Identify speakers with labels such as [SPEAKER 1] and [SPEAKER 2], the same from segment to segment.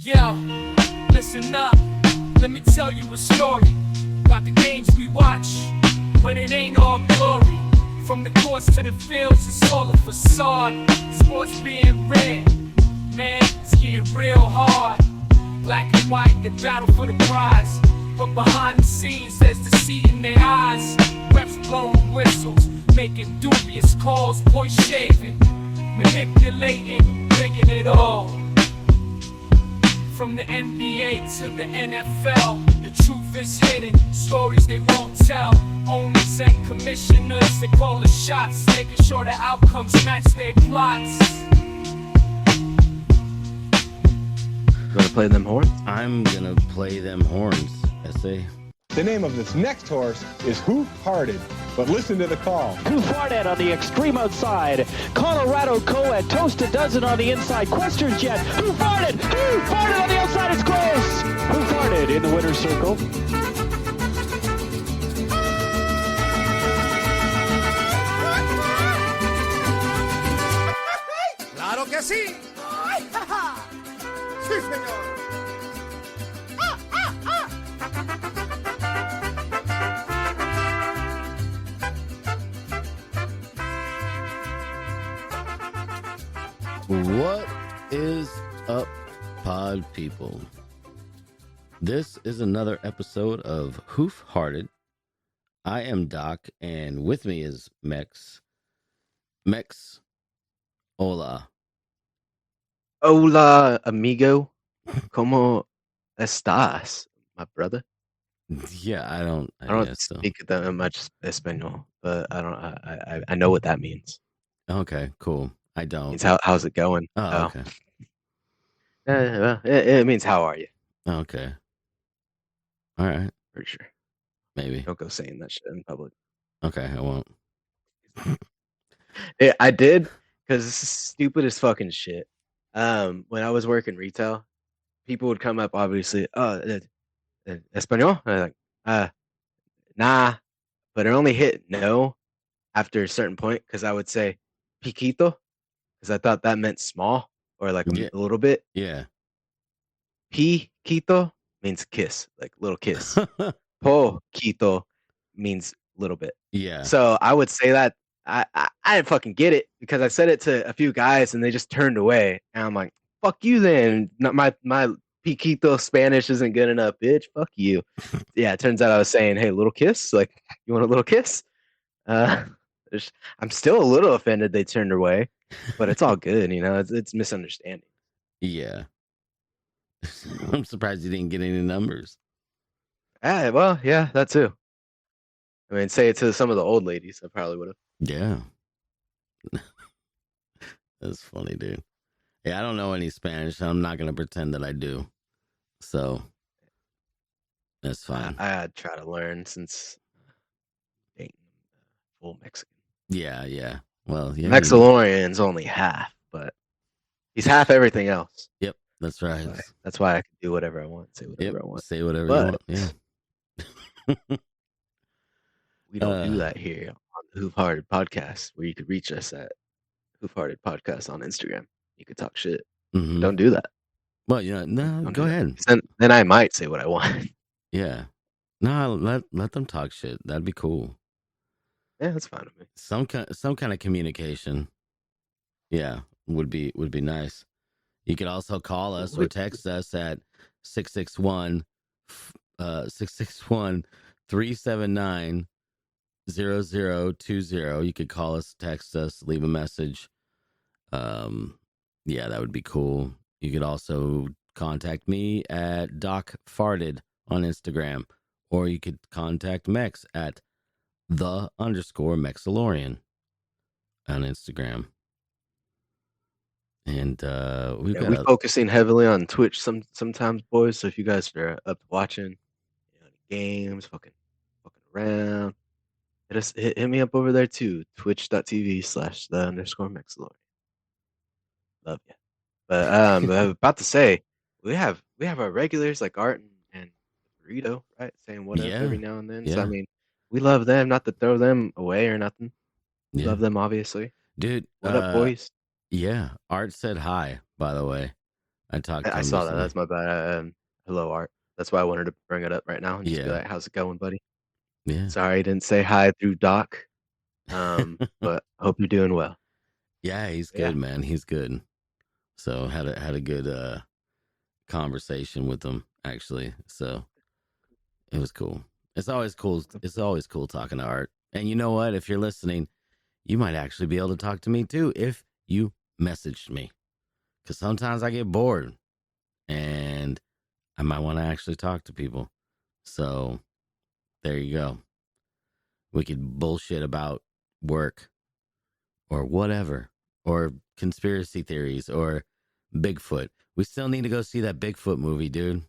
[SPEAKER 1] Yo, listen up, let me tell you a story about the games we watch, but it ain't all glory. From the courts to the fields, it's all a facade. Sports being red, man, it's getting real hard. Black and white, they battle for the prize, but behind the scenes, there's deceit in their eyes. Refs blowing whistles, making dubious calls, voice shaving, manipulating, making it all. From the NBA to the NFL, the truth is hidden, stories they won't tell. Owners and commissioners, they call the shots, making sure the outcomes match their plots.
[SPEAKER 2] You wanna play them horns?
[SPEAKER 3] I'm gonna play them horns, SA.
[SPEAKER 4] The name of this next horse is Hoof Hearted, but listen to the call.
[SPEAKER 5] Hoof Hearted on the extreme outside. Colorado Co-ed, Toast a Dozen on the inside. Questers Jet, Hoof Hearted on the outside, it's close. Hoof Hearted in the winner's circle.
[SPEAKER 6] ¡Claro que sí! ¡Ay, ja, ja! ¡Sí, señor!
[SPEAKER 3] What is up, pod people? This is another episode of Hoof Hearted. I am Doc, and with me is Mex. Mex, hola.
[SPEAKER 2] Hola, amigo. ¿Cómo estás, my brother?
[SPEAKER 3] Yeah, I don't
[SPEAKER 2] speak that much Espanol, but I know what that means.
[SPEAKER 3] Okay, cool. I don't.
[SPEAKER 2] It means how's it going?
[SPEAKER 3] Oh, okay.
[SPEAKER 2] Well, it means how are you?
[SPEAKER 3] Okay. All right.
[SPEAKER 2] For sure.
[SPEAKER 3] Maybe.
[SPEAKER 2] Don't go saying that shit in public.
[SPEAKER 3] Okay, I won't.
[SPEAKER 2] Yeah, I did, because this is stupid as fucking shit. When I was working retail, people would come up, obviously, Espanol? And I'm like, nah, but it only hit no after a certain point, because I would say piquito, because I thought that meant small, or like a little bit.
[SPEAKER 3] Yeah.
[SPEAKER 2] Piquito means kiss, like little kiss. Poquito means little bit.
[SPEAKER 3] Yeah.
[SPEAKER 2] So I would say that I didn't fucking get it, because I said it to a few guys and they just turned away. And I'm like, fuck you then. My Piquito Spanish isn't good enough, bitch. Fuck you. Yeah, it turns out I was saying, hey, little kiss? Like, you want a little kiss? I'm still a little offended they turned away, but it's all good, you know. It's misunderstanding.
[SPEAKER 3] Yeah. I'm surprised you didn't get any numbers.
[SPEAKER 2] Well, yeah, that too. I mean, say it to some of the old ladies, I probably would have.
[SPEAKER 3] Yeah. That's funny, dude. Yeah, I don't know any Spanish. I'm not going to pretend that I do. So, that's fine.
[SPEAKER 2] I try to learn since dating full Mexican.
[SPEAKER 3] Yeah. Well, yeah.
[SPEAKER 2] Mexalorian's only half, but he's half everything else.
[SPEAKER 3] Yep, that's right.
[SPEAKER 2] That's why I can do whatever I want, say whatever I want.
[SPEAKER 3] Say whatever you want, yeah.
[SPEAKER 2] We don't do that here on the Hoof Hearted Podcast, where you could reach us at Hoof Hearted Podcast on Instagram. You could talk shit.
[SPEAKER 3] Mm-hmm.
[SPEAKER 2] Don't do that.
[SPEAKER 3] Well, go ahead.
[SPEAKER 2] Then I might say what I want.
[SPEAKER 3] Yeah. No, let them talk shit. That'd be cool.
[SPEAKER 2] Yeah, that's fine with me.
[SPEAKER 3] Some kind of communication. Yeah, would be nice. You could also call us or text us at 661 379 0020. You could call us, text us, leave a message. Yeah, that would be cool. You could also contact me at Doc Farted on Instagram, or you could contact Mex at _Mexalorian on Instagram. And we're
[SPEAKER 2] focusing heavily on Twitch sometimes, boys. So if you guys are up to watching games, fucking around, hit me up over there too. Twitch.tv/the_Mexalorian. Love you. But I was about to say, we have our regulars like Art and Burrito, right? Saying what up every now and then.
[SPEAKER 3] Yeah.
[SPEAKER 2] So I mean, we love them, not to throw them away or nothing. We love them, obviously.
[SPEAKER 3] Dude,
[SPEAKER 2] what up, boys?
[SPEAKER 3] Yeah, Art said hi, by the way. I talked to
[SPEAKER 2] I
[SPEAKER 3] him
[SPEAKER 2] saw that.
[SPEAKER 3] recently.
[SPEAKER 2] That's my bad. Hello, Art. That's why I wanted to bring it up right now and just be
[SPEAKER 3] Yeah.
[SPEAKER 2] like, "How's it going, buddy?"
[SPEAKER 3] Yeah.
[SPEAKER 2] Sorry I didn't say hi through Doc. But hope you're doing well.
[SPEAKER 3] Yeah, he's
[SPEAKER 2] Yeah.
[SPEAKER 3] good, man. He's good. So had a good conversation with him actually. So it was cool. It's always cool. It's always cool talking to Art. And you know what? If you're listening, you might actually be able to talk to me too if you messaged me. Because sometimes I get bored and I might want to actually talk to people. So there you go. We could bullshit about work or whatever, or conspiracy theories or Bigfoot. We still need to go see that Bigfoot movie, dude.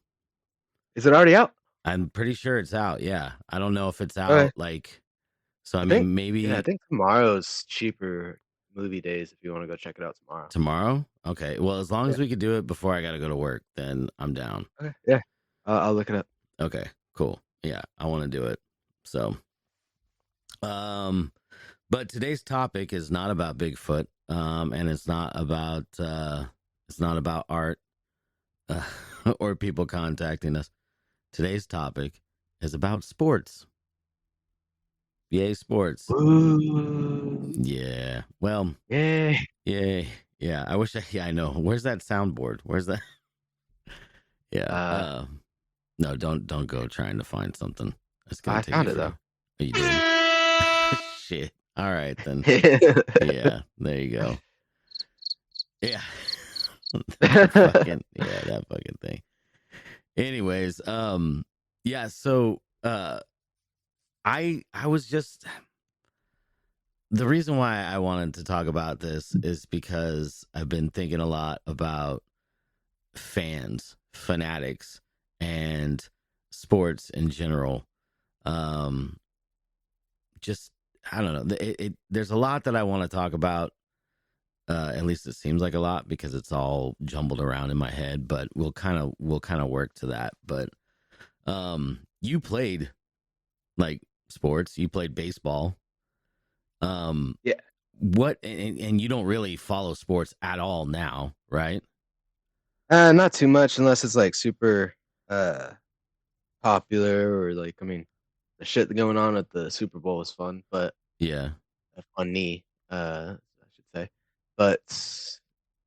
[SPEAKER 2] Is it already out?
[SPEAKER 3] I'm pretty sure it's out. Yeah. I don't know if it's
[SPEAKER 2] Okay.
[SPEAKER 3] out like, so I
[SPEAKER 2] I think
[SPEAKER 3] mean, maybe
[SPEAKER 2] I think tomorrow's cheaper movie days if you want to go check it out tomorrow.
[SPEAKER 3] tomorrow. Okay. Well, as long
[SPEAKER 2] Yeah.
[SPEAKER 3] as we could do it before I got to go to work, then I'm down.
[SPEAKER 2] Okay. Yeah. I'll look it up.
[SPEAKER 3] Okay, cool. Yeah, I want to do it. So, but today's topic is not about Bigfoot, and it's not about art or people contacting us. Today's topic is about sports. Yay, sports.
[SPEAKER 2] Ooh.
[SPEAKER 3] Yeah. Well,
[SPEAKER 2] Yay.
[SPEAKER 3] yay. Yeah. I wish I know. Where's that soundboard? Where's that? Yeah. No, don't go trying to find something. It's gonna
[SPEAKER 2] I
[SPEAKER 3] take
[SPEAKER 2] found
[SPEAKER 3] you
[SPEAKER 2] it though.
[SPEAKER 3] Oh, you did? Shit. All right then. Yeah, there you go. Yeah. that fucking thing. Anyways, yeah, so I was just the reason why I wanted to talk about this is because I've been thinking a lot about fanatics, and sports in general. Just I don't know. There's a lot that I want to talk about. At least it seems like a lot because it's all jumbled around in my head. But we'll kind of work to that. But you played like sports. You played baseball.
[SPEAKER 2] Yeah.
[SPEAKER 3] What and you don't really follow sports at all now, right?
[SPEAKER 2] Not too much unless it's like super popular or like the shit going on at the Super Bowl is fun, but
[SPEAKER 3] Yeah.
[SPEAKER 2] funny, I should say. But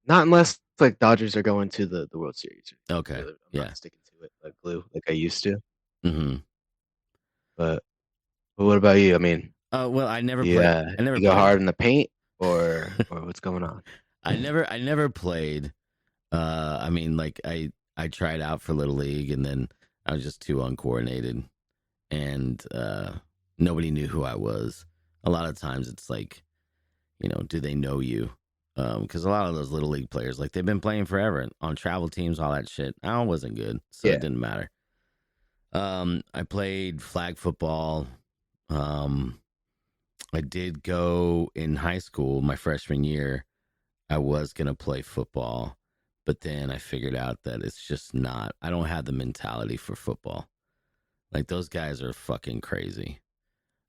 [SPEAKER 2] not unless like Dodgers are going to the World Series.
[SPEAKER 3] Okay.
[SPEAKER 2] I'm
[SPEAKER 3] Yeah.
[SPEAKER 2] not sticking to it like glue like I used to.
[SPEAKER 3] Mm-hmm.
[SPEAKER 2] But what about you?
[SPEAKER 3] Well, I never
[SPEAKER 2] you,
[SPEAKER 3] played.
[SPEAKER 2] uh,
[SPEAKER 3] I never
[SPEAKER 2] you go
[SPEAKER 3] played.
[SPEAKER 2] hard in the paint or what's going on?
[SPEAKER 3] I never played. Like I tried out for Little League and then I was just too uncoordinated and nobody knew who I was. A lot of times it's like, do they know you? Because a lot of those Little League players, like they've been playing forever on travel teams, all that shit. I wasn't good, so
[SPEAKER 2] Yeah.
[SPEAKER 3] it didn't matter. I played flag football. I did go in high school, my freshman year. I was going to play football, but then I figured out that it's just not, I don't have the mentality for football. Like those guys are fucking crazy.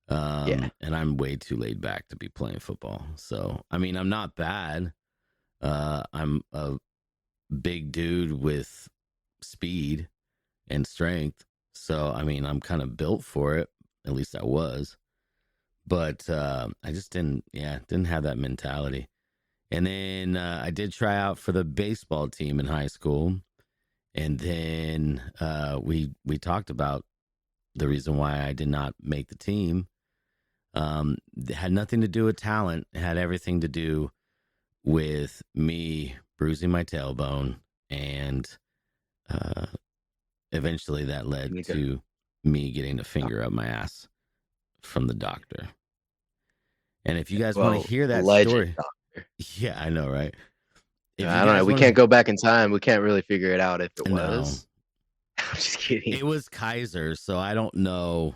[SPEAKER 2] Yeah.
[SPEAKER 3] And I'm way too laid back to be playing football. So, I'm not bad. I'm a big dude with speed and strength. So, I'm kind of built for it. At least I was. But I just didn't have that mentality. And then I did try out for the baseball team in high school. And then we talked about the reason why I did not make the team. It had nothing to do with talent. It had everything to do with me bruising my tailbone. And eventually that led to me getting a finger up my ass from the doctor. And if you guys want to hear that story,
[SPEAKER 2] doctor.
[SPEAKER 3] Yeah, I know, right?
[SPEAKER 2] I don't know. We can't go back in time. We can't really figure it out if it was. I'm just kidding.
[SPEAKER 3] It was Kaiser, so I don't know.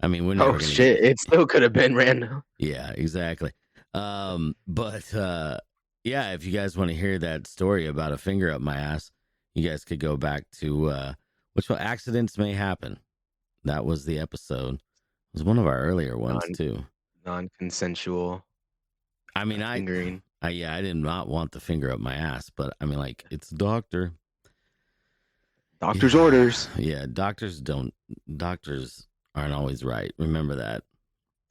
[SPEAKER 3] We're never gonna
[SPEAKER 2] shit! It still could have been random.
[SPEAKER 3] Yeah, exactly. But yeah, if you guys want to hear that story about a finger up my ass, you guys could go back to which one? Accidents May Happen. That was the episode. It was one of our earlier ones too.
[SPEAKER 2] Non-consensual.
[SPEAKER 3] Fingering. I did not want the finger up my ass, but I mean, like, it's doctor.
[SPEAKER 2] Doctor's
[SPEAKER 3] Yeah.
[SPEAKER 2] orders.
[SPEAKER 3] Yeah, doctors aren't always right. Remember that.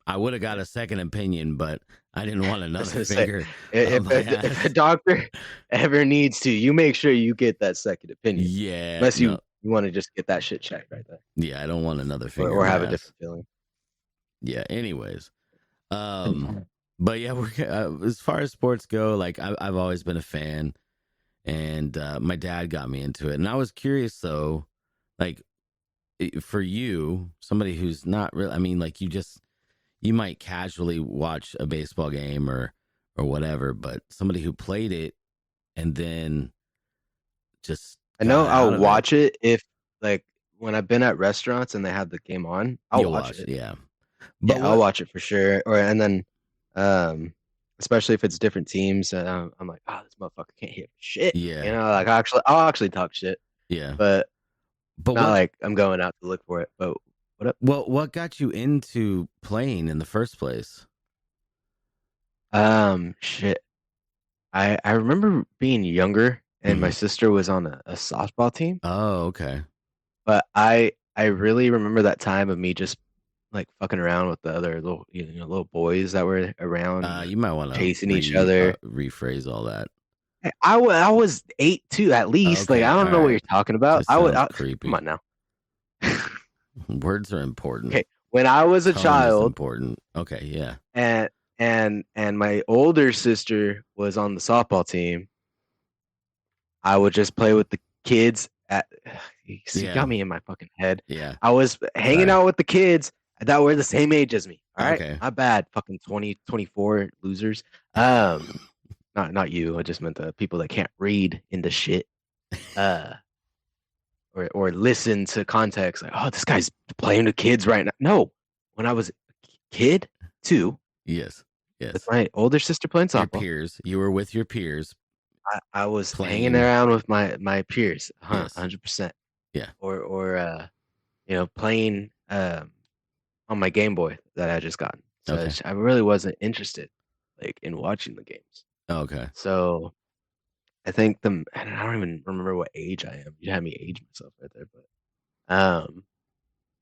[SPEAKER 3] I would have got a second opinion, but I didn't want
[SPEAKER 2] I was
[SPEAKER 3] another
[SPEAKER 2] gonna say,
[SPEAKER 3] finger
[SPEAKER 2] if,
[SPEAKER 3] up my
[SPEAKER 2] if, if a
[SPEAKER 3] ass.
[SPEAKER 2] doctor ever needs to, you make sure you get that second opinion.
[SPEAKER 3] Yeah,
[SPEAKER 2] Unless
[SPEAKER 3] no,
[SPEAKER 2] you want to just get that shit checked right there,
[SPEAKER 3] yeah, I don't want another finger
[SPEAKER 2] or
[SPEAKER 3] in
[SPEAKER 2] have
[SPEAKER 3] my
[SPEAKER 2] a
[SPEAKER 3] ass.
[SPEAKER 2] different feeling.
[SPEAKER 3] Yeah. Anyways, but yeah, as far as sports go, like I've always been a fan, and my dad got me into it, and I was curious though, like for you, somebody who's not really, I mean, like you might casually watch a baseball game or whatever, but somebody who played it and then just
[SPEAKER 2] I know
[SPEAKER 3] got out
[SPEAKER 2] I'll
[SPEAKER 3] of it,
[SPEAKER 2] watch it if, like, when I've been at restaurants and they have the game on, I'll
[SPEAKER 3] you'll
[SPEAKER 2] watch
[SPEAKER 3] watch,
[SPEAKER 2] it.
[SPEAKER 3] yeah. But
[SPEAKER 2] Yeah, I'll watch it for sure. And then, especially if it's different teams, I'm like, oh, this motherfucker can't hit shit.
[SPEAKER 3] Yeah.
[SPEAKER 2] You know, like I'll actually talk shit,
[SPEAKER 3] yeah,
[SPEAKER 2] but
[SPEAKER 3] but
[SPEAKER 2] not like I'm going out to look for it. But what up?
[SPEAKER 3] what got you into playing in the first place?
[SPEAKER 2] Shit. I remember being younger and my
[SPEAKER 3] Mhm.
[SPEAKER 2] sister was on a softball team,
[SPEAKER 3] Oh, okay.
[SPEAKER 2] but I really remember that time of me just like fucking around with the other little little boys that were around,
[SPEAKER 3] You might want to
[SPEAKER 2] chasing each other.
[SPEAKER 3] rephrase all that.
[SPEAKER 2] I was 8 too, at least. Like,
[SPEAKER 3] Okay,
[SPEAKER 2] I don't
[SPEAKER 3] all
[SPEAKER 2] know what
[SPEAKER 3] right.
[SPEAKER 2] you're talking about.
[SPEAKER 3] Just sounds
[SPEAKER 2] Come
[SPEAKER 3] creepy.
[SPEAKER 2] on now.
[SPEAKER 3] Words are important.
[SPEAKER 2] Okay, when I was a
[SPEAKER 3] Tone is
[SPEAKER 2] child,
[SPEAKER 3] important. Okay, yeah.
[SPEAKER 2] and my older sister was on the softball team, I would just play with the kids you
[SPEAKER 3] Yeah.
[SPEAKER 2] got me in my fucking head.
[SPEAKER 3] Yeah.
[SPEAKER 2] I was hanging
[SPEAKER 3] Sorry.
[SPEAKER 2] out with the kids that were the same age as me. All right.
[SPEAKER 3] Okay.
[SPEAKER 2] My bad. Fucking 20, 24 losers. Not you. I just meant the people that can't read into shit. Or listen to context, like, oh, this guy's playing with kids right now. No. When I was a kid too,
[SPEAKER 3] Yes.
[SPEAKER 2] with
[SPEAKER 3] Yes.
[SPEAKER 2] my older sister playing
[SPEAKER 3] Your
[SPEAKER 2] softball,
[SPEAKER 3] peers. You were with your peers.
[SPEAKER 2] I was
[SPEAKER 3] Playing.
[SPEAKER 2] hanging around with my peers,
[SPEAKER 3] Yes.
[SPEAKER 2] 100%.
[SPEAKER 3] Yeah.
[SPEAKER 2] Or playing on my Game Boy that I just gotten. So
[SPEAKER 3] Okay.
[SPEAKER 2] I really wasn't interested, like, in watching the games.
[SPEAKER 3] Okay.
[SPEAKER 2] So I think I don't even remember what age I am. You had me age myself right there, but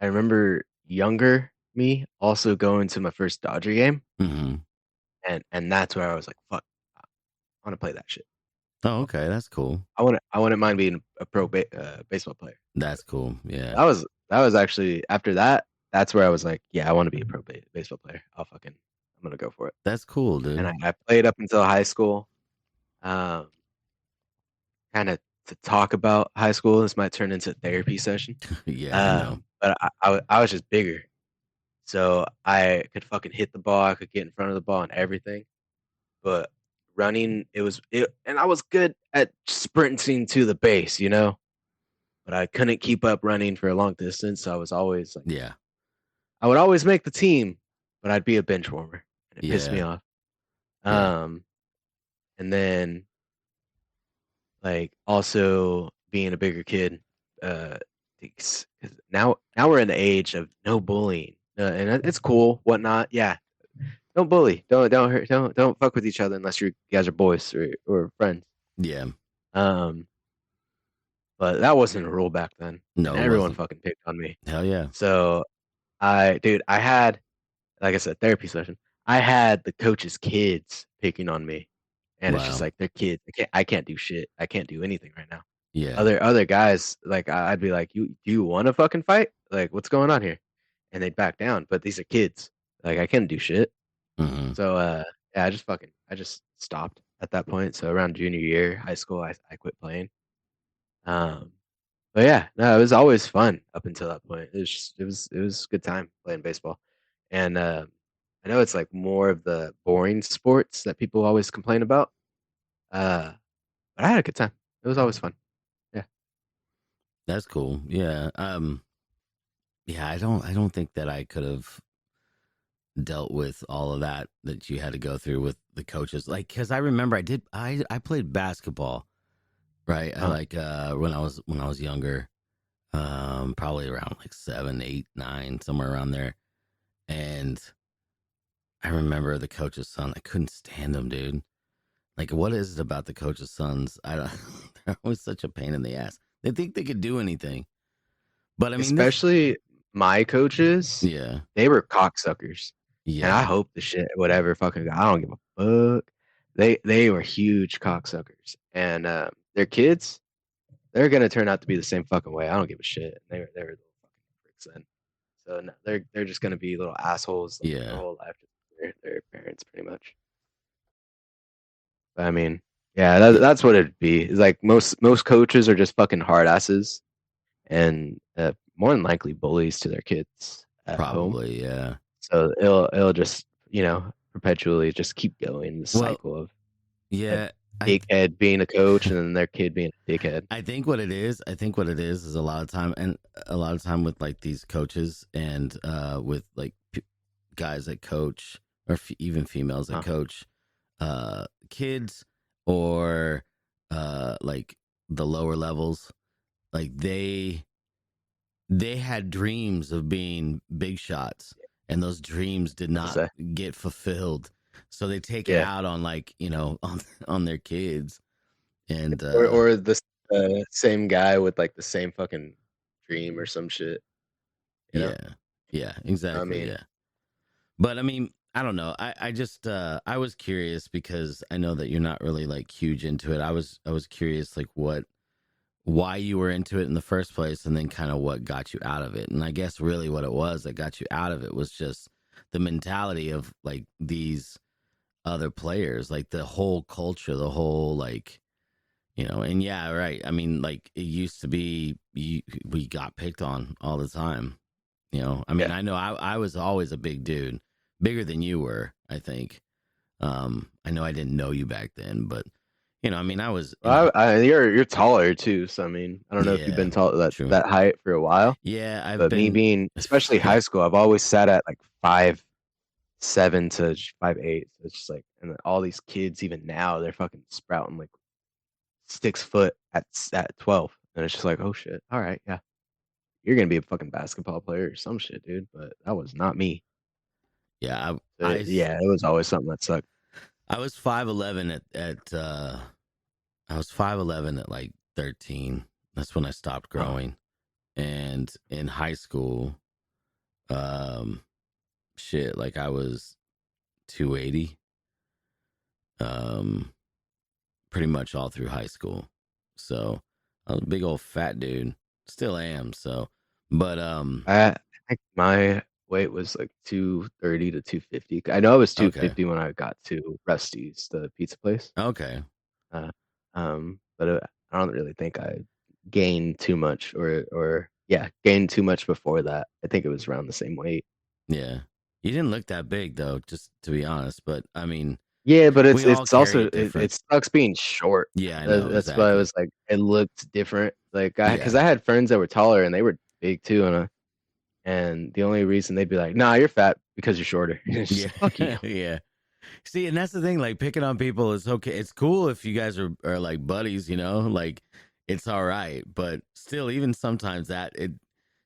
[SPEAKER 2] I remember younger me also going to my first Dodger game,
[SPEAKER 3] Mm-hmm.
[SPEAKER 2] and that's where I was like, fuck, I want to play that shit.
[SPEAKER 3] Oh, okay. That's cool.
[SPEAKER 2] I wouldn't mind being a pro baseball player.
[SPEAKER 3] That's cool. Yeah.
[SPEAKER 2] That was actually after that. That's where I was like, yeah, I want to be a pro baseball player. I'm gonna go for it.
[SPEAKER 3] That's cool, dude.
[SPEAKER 2] And I played up until high school. Kind of to talk about high school. This might turn into a therapy session.
[SPEAKER 3] Yeah, I know.
[SPEAKER 2] But I was just bigger, so I could fucking hit the ball. I could get in front of the ball and everything. But running, and I was good at sprinting to the base, but I couldn't keep up running for a long distance. So I was always like,
[SPEAKER 3] Yeah.
[SPEAKER 2] I would always make the team, but I'd be a bench warmer, and it pissed me
[SPEAKER 3] Yeah.
[SPEAKER 2] off.
[SPEAKER 3] Yeah.
[SPEAKER 2] And then, like, also being a bigger kid, because now we're in the age of no bullying, and it's cool, whatnot. Yeah, don't bully, don't hurt, don't fuck with each other unless you guys are boys or friends.
[SPEAKER 3] Yeah.
[SPEAKER 2] But that wasn't a rule back then.
[SPEAKER 3] No,
[SPEAKER 2] and
[SPEAKER 3] it
[SPEAKER 2] everyone
[SPEAKER 3] wasn't.
[SPEAKER 2] fucking picked on me.
[SPEAKER 3] Hell yeah.
[SPEAKER 2] So I had, like I said, therapy session. I had the coach's kids picking on me, and it's just
[SPEAKER 3] Wow.
[SPEAKER 2] like, they're kids. I can't do shit. I can't do anything right now.
[SPEAKER 3] Yeah.
[SPEAKER 2] Other guys, like, I'd be like, do you want to fucking fight? Like, what's going on here? And they'd back down. But these are kids. Like, I can't do shit.
[SPEAKER 3] Mm-hmm.
[SPEAKER 2] So yeah, I just stopped at that point. So around junior year, high school, I quit playing. But yeah, no, it was always fun up until that point. It was a good time playing baseball. And I know it's like more of the boring sports that people always complain about. But I had a good time. It was always fun. Yeah.
[SPEAKER 3] That's cool. Yeah. Yeah, I don't think that I could have dealt with all of that you had to go through with the coaches. Like, cause I remember I played basketball, right? I like when I was younger, probably around like 7, 8, 9, somewhere around there. And I remember the coach's son, I couldn't stand him, dude. Like, what is it about the coach's sons? I don't. They're always such a pain in the ass. They think they could do anything, but I mean,
[SPEAKER 2] Especially my coaches,
[SPEAKER 3] yeah,
[SPEAKER 2] they were cocksuckers. And I
[SPEAKER 3] yeah,
[SPEAKER 2] hope the shit, whatever, fucking, I don't give a fuck. They were huge cocksuckers, and their kids, they're gonna turn out to be the same fucking way. I don't give a shit. They were little fucking pricks then. So no, they're just gonna be little assholes like, their
[SPEAKER 3] yeah.
[SPEAKER 2] whole life. Their parents, pretty much. But I mean, yeah, that's what it'd be. It's like most coaches are just fucking hard asses, and more than likely bullies to their kids at home.
[SPEAKER 3] Probably, yeah.
[SPEAKER 2] So it'll just perpetually just keep going the
[SPEAKER 3] Well,
[SPEAKER 2] cycle of
[SPEAKER 3] yeah.
[SPEAKER 2] dickhead being a coach and then their kid being a dickhead.
[SPEAKER 3] I think what it is is a lot of time with like these coaches and with like guys that coach or even females that coach kids or like the lower levels, like they had dreams of being big shots and those dreams did not get fulfilled, so they take it out on like on their kids. And
[SPEAKER 2] or the same guy with like the same fucking dream or some shit.
[SPEAKER 3] Yeah, exactly.
[SPEAKER 2] I mean,
[SPEAKER 3] yeah, but I mean, I don't know. I just I was curious because I know that you're not really like huge into it. I was curious like why you were into it in the first place, and then kind of what got you out of it. And I guess really what it was that got you out of it was just the mentality of like these other players, like the whole culture, the whole like. And yeah, right. I mean, like it used to be, we got picked on all the time. I mean, I know I was always a big dude, bigger than you were, I think. I know I didn't know you back then, but I mean, I was.
[SPEAKER 2] You're taller too, so I mean, I don't know if you've been tall that height for a while.
[SPEAKER 3] Yeah,
[SPEAKER 2] but me being especially high school, I've always sat at like 5'7" to 5'8". So it's just like, and then all these kids, even now, they're fucking sprouting like 6 foot at 12, and it's just like, oh shit, all right, yeah, you're gonna be a fucking basketball player or some shit, dude. But that was not me.
[SPEAKER 3] Yeah,
[SPEAKER 2] it was always something that sucked.
[SPEAKER 3] I was 5'11" I was 5'11" at like 13. That's when I stopped growing. And in high school, shit, like I was 280. Pretty much all through high school. So I was a big old fat dude. Still am. So, but
[SPEAKER 2] I think my weight was like 230 to 250. I know I was 250 when I got to Rusty's, the pizza place.
[SPEAKER 3] Okay.
[SPEAKER 2] But I don't really think I gained too much, or gained too much before that. I think it was around the same weight.
[SPEAKER 3] Yeah, you didn't look that big though, just to be honest. But I mean,
[SPEAKER 2] yeah, but it's also it sucks being short.
[SPEAKER 3] Yeah, I know.
[SPEAKER 2] That's why I was like, it looked different. Like because I had friends that were taller and they were big too, and the only reason they'd be like, "Nah, you're fat because you're shorter."
[SPEAKER 3] Yeah,
[SPEAKER 2] fuck you.
[SPEAKER 3] Yeah. See, and that's the thing. Like picking on people is okay. It's cool if you guys are like buddies, like it's all right. But still, even sometimes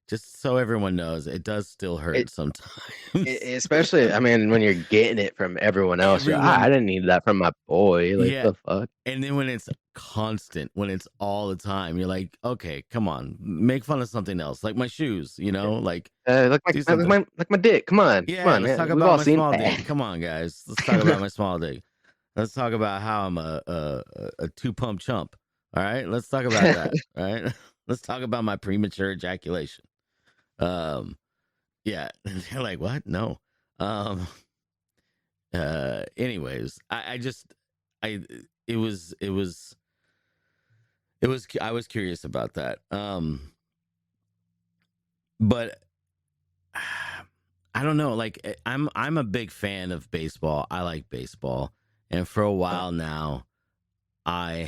[SPEAKER 3] just so everyone knows, it does still hurt sometimes.
[SPEAKER 2] Especially, I mean, when you're getting it from everyone else. I didn't need that from my boy. Like, the fuck?
[SPEAKER 3] And then when it's constant, when it's all the time, you're like, okay, come on, make fun of something else, like my shoes, like
[SPEAKER 2] my dick. Come on,
[SPEAKER 3] yeah,
[SPEAKER 2] come on,
[SPEAKER 3] let's
[SPEAKER 2] man.
[SPEAKER 3] talk about my small dick. Come on, guys, let's talk about my small dick. Let's talk about how I'm a 2-pump chump. All right, let's talk about that. All right, let's talk about my premature ejaculation. Yeah, they're like, what? No. Anyways, I was curious about that. But I don't know, like I'm a big fan of baseball. I like baseball. And for a while now, I'm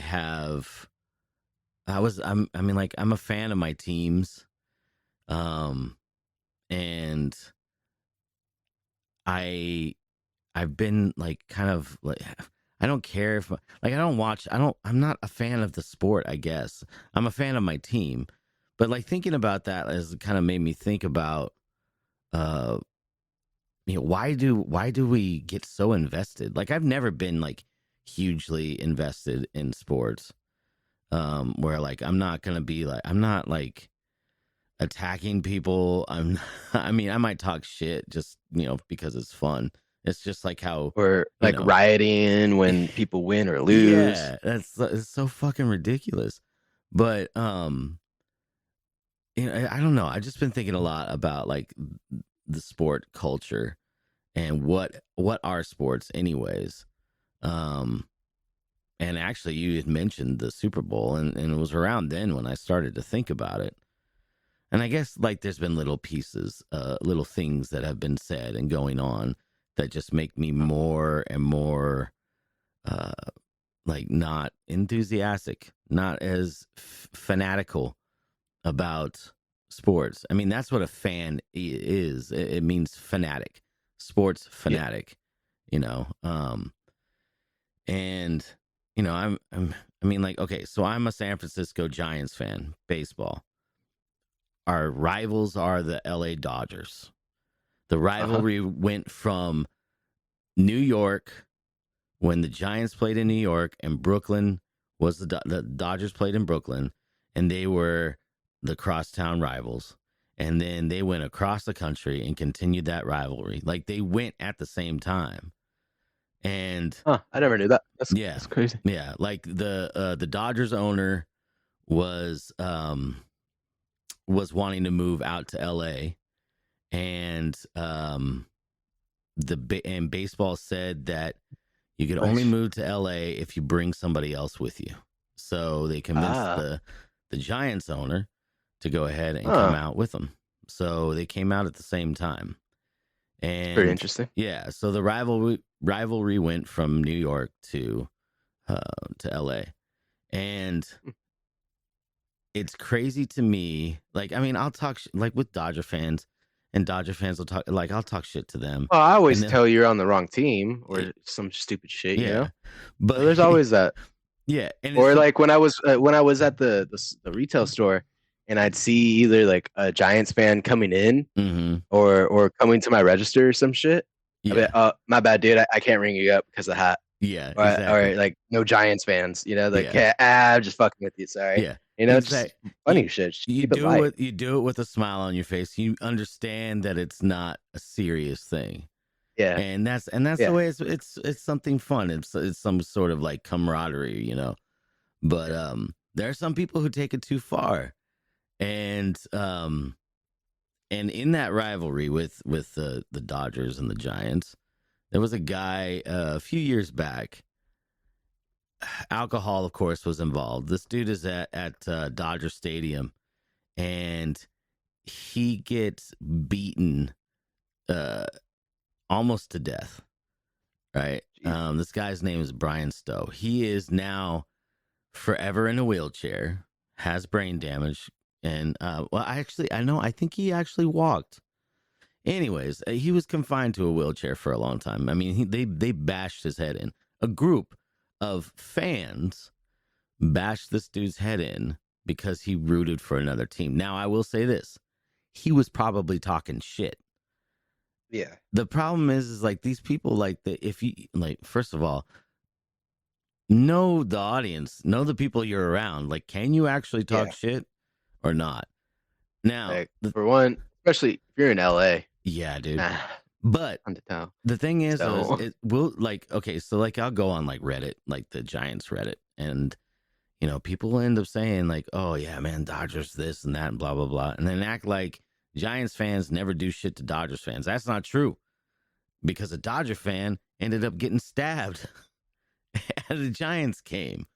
[SPEAKER 3] a fan of my teams. And I've been like kind of like, I don't care if like I'm not a fan of the sport, I guess. I'm a fan of my team. But like thinking about that has kind of made me think about why do we get so invested? Like I've never been like hugely invested in sports. Where like I'm not like attacking people. I mean, I might talk shit just, because it's fun. It's just like how,
[SPEAKER 2] Or like rioting when people win or lose.
[SPEAKER 3] yeah, it's so fucking ridiculous. But I don't know. I've just been thinking a lot about like the sport culture and what are sports anyways. And actually you had mentioned the Super Bowl, and it was around then when I started to think about it. And I guess like there's been little pieces, little things that have been said and going on that just make me more and more like not enthusiastic, not as fanatical about sports. I mean, that's what a fan is. It means fanatic, sports fanatic, and I mean, like, okay, so I'm a San Francisco Giants fan, baseball. Our rivals are the LA Dodgers. The rivalry went from New York, when the Giants played in New York, and Brooklyn was the Dodgers played in Brooklyn, and they were the crosstown rivals. And then they went across the country and continued that rivalry. Like they went at the same time. And
[SPEAKER 2] I never knew that.
[SPEAKER 3] That's
[SPEAKER 2] crazy.
[SPEAKER 3] Yeah, like the Dodgers owner was wanting to move out to LA, and baseball said that you could only move to LA if you bring somebody else with you. So they convinced the Giants owner to go ahead and come out with them. So they came out at the same time. And
[SPEAKER 2] very interesting.
[SPEAKER 3] Yeah, so the rivalry went from New York to LA. And it's crazy to me. Like, I mean, I'll talk like with Dodger fans, and Dodger fans will talk, like, I'll talk shit to them.
[SPEAKER 2] Well, I always tell you're on the wrong team or some stupid shit,
[SPEAKER 3] But
[SPEAKER 2] so there's always that.
[SPEAKER 3] Yeah. And
[SPEAKER 2] or like when I was at the retail store, and I'd see either like a Giants fan coming in or coming to my register or some shit.
[SPEAKER 3] Yeah.
[SPEAKER 2] I mean, my bad, dude. I can't ring you up because of the hat.
[SPEAKER 3] Yeah.
[SPEAKER 2] Exactly. Or like no Giants fans, like, I'm just fucking with you. Sorry.
[SPEAKER 3] Yeah.
[SPEAKER 2] Just funny shit. Just
[SPEAKER 3] you do it with a smile on your face. You understand that it's not a serious thing.
[SPEAKER 2] Yeah.
[SPEAKER 3] And that's the way it's something fun. It's some sort of like camaraderie, But there are some people who take it too far. And in that rivalry with the Dodgers and the Giants, there was a guy a few years back. Alcohol, of course, was involved. This dude is at Dodger Stadium, and he gets beaten almost to death. Right? This guy's name is Brian Stowe. He is now forever in a wheelchair, has brain damage, and I think he actually walked. Anyways, he was confined to a wheelchair for a long time. I mean, they bashed his head in. A group of fans bashed this dude's head in because he rooted for another team. Now, I will say this. He was probably talking shit.
[SPEAKER 2] Yeah.
[SPEAKER 3] The problem is like these people, like, if you, like, first of all, know the audience, know the people you're around. Like, can you actually talk shit or not? Now,
[SPEAKER 2] like, for one, especially if you're in LA.
[SPEAKER 3] Yeah, dude. But the thing is, it will, like, okay, so like I'll go on like Reddit, like the Giants Reddit, and people end up saying like, oh yeah, man, Dodgers this and that and blah blah blah, and then act like Giants fans never do shit to Dodgers fans. That's not true, because a Dodger fan ended up getting stabbed at a Giants game.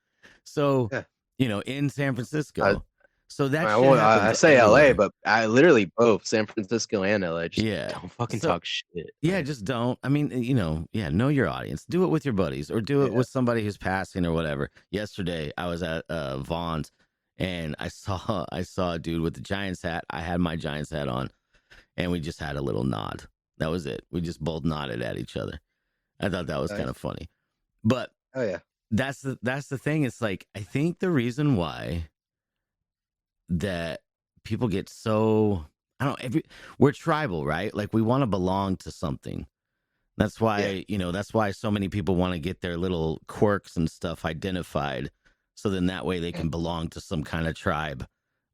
[SPEAKER 3] So in San Francisco. So that
[SPEAKER 2] I say LA, but I literally both San Francisco and LA. Just don't fucking talk shit.
[SPEAKER 3] Yeah, just don't. I mean, know your audience. Do it with your buddies, or do it with somebody who's passing or whatever. Yesterday, I was at Vaughn's, and I saw a dude with the Giants hat. I had my Giants hat on, and we just had a little nod. That was it. We just both nodded at each other. I thought that was kind of funny. But that's the thing. It's like, I think the reason why that people get so, I don't know, we're tribal, right? Like, we want to belong to something. That's why, that's why so many people want to get their little quirks and stuff identified. So then that way they can belong to some kind of tribe.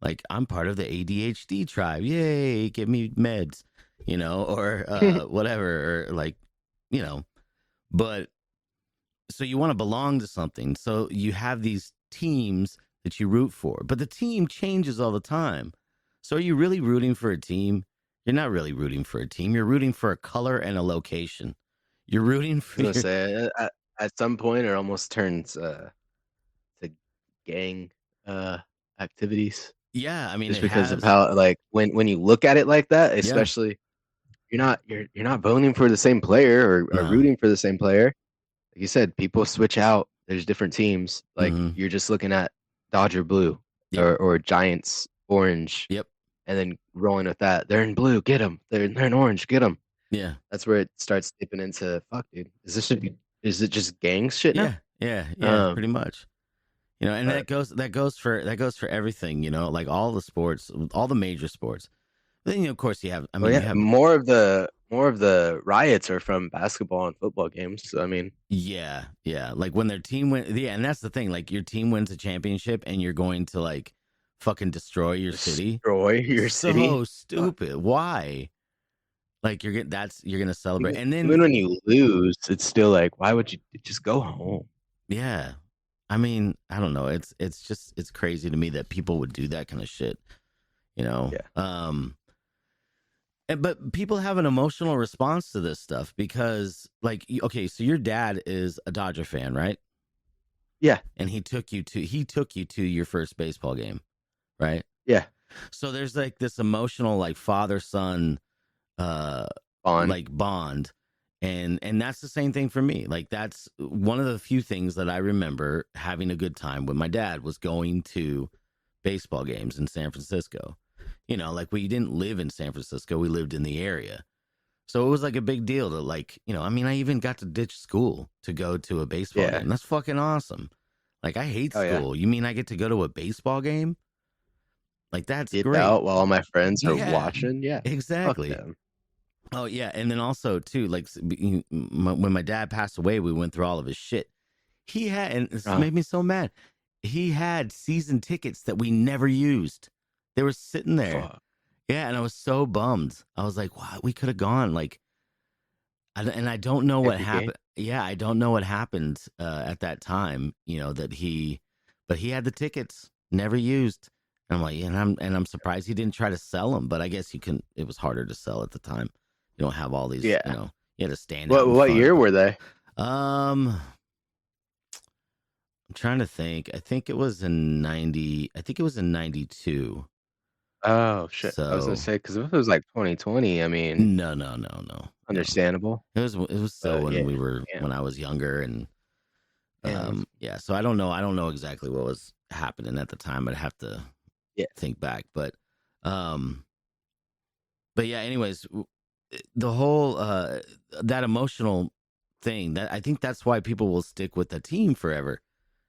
[SPEAKER 3] Like, I'm part of the ADHD tribe. Yay, give me meds, or whatever. Or like, but so you want to belong to something. So you have these teams that you root for, but the team changes all the time. So are you really rooting for a team? You're not really rooting for a team. You're rooting for a color and a location. You're rooting for.
[SPEAKER 2] I was gonna say at some point it almost turns to gang activities.
[SPEAKER 3] Yeah, I mean,
[SPEAKER 2] Just
[SPEAKER 3] it
[SPEAKER 2] because of
[SPEAKER 3] has.
[SPEAKER 2] how like when you look at it like that,
[SPEAKER 3] Yeah.
[SPEAKER 2] especially you're not voting for the same player or
[SPEAKER 3] No.
[SPEAKER 2] rooting for the same player. Like you said, people switch out. There's different teams. Like
[SPEAKER 3] Mhm.
[SPEAKER 2] you're just looking at Dodger blue
[SPEAKER 3] Yep.
[SPEAKER 2] or Giants orange.
[SPEAKER 3] Yep.
[SPEAKER 2] And then rolling with that. They're in blue, get them. They're in orange, get them.
[SPEAKER 3] Yeah.
[SPEAKER 2] That's where it starts dipping into fuck, dude. Is it just gang shit now?
[SPEAKER 3] Yeah, pretty much. And
[SPEAKER 2] but-
[SPEAKER 3] that goes for everything, like all the sports, all the major sports. Then of course you have you have
[SPEAKER 2] more of the riots are from basketball and football games. So I mean,
[SPEAKER 3] yeah, like when their team went, and that's the thing, like your team wins a championship and you're going to like fucking destroy your city.
[SPEAKER 2] Destroy your city.
[SPEAKER 3] So stupid. Why? Like you're gonna celebrate, and then
[SPEAKER 2] even when you lose, it's still like, why would you just go home?
[SPEAKER 3] Yeah, I mean, I don't know. It's crazy to me that people would do that kind of shit.
[SPEAKER 2] Yeah.
[SPEAKER 3] But people have an emotional response to this stuff because, like, okay, so your dad is a Dodger fan, right?
[SPEAKER 2] Yeah.
[SPEAKER 3] And he took you to your first baseball game, right?
[SPEAKER 2] Yeah.
[SPEAKER 3] So there's like this emotional, like father-son, bond, and that's the same thing for me. Like that's one of the few things that I remember having a good time with my dad was going to baseball games in San Francisco. Like we didn't live in San Francisco, we lived in the area. So it was like a big deal to like, I mean, I even got to ditch school to go to a baseball game. That's fucking awesome. Like I hate school. You mean I get to go to a baseball game? Like that's
[SPEAKER 2] Get
[SPEAKER 3] great.
[SPEAKER 2] out while all my friends are watching. Yeah,
[SPEAKER 3] exactly. Oh yeah, and then also too, like when my dad passed away, we went through all of his shit. He had, and this made me so mad. He had season tickets that we never used. They were sitting there.
[SPEAKER 2] Fuck.
[SPEAKER 3] Yeah, and I was so bummed. I was like, "Wow, we could have gone." Like, and I don't know what happened. Yeah, I don't know what happened at that time. But he had the tickets, never used. And I'm like, and I'm surprised he didn't try to sell them. But I guess you can. It was harder to sell at the time. You don't have all these.
[SPEAKER 2] Yeah.
[SPEAKER 3] You had to stand.
[SPEAKER 2] What year were they?
[SPEAKER 3] I'm trying to think. I think it was in 92.
[SPEAKER 2] Oh shit! I was gonna say because if it was like 2020, I mean,
[SPEAKER 3] no.
[SPEAKER 2] Understandable.
[SPEAKER 3] It was still when we were when I was younger and So I don't know exactly what was happening at the time. I'd have to think back, but yeah. Anyways, the whole that emotional thing that I think that's why people will stick with the team forever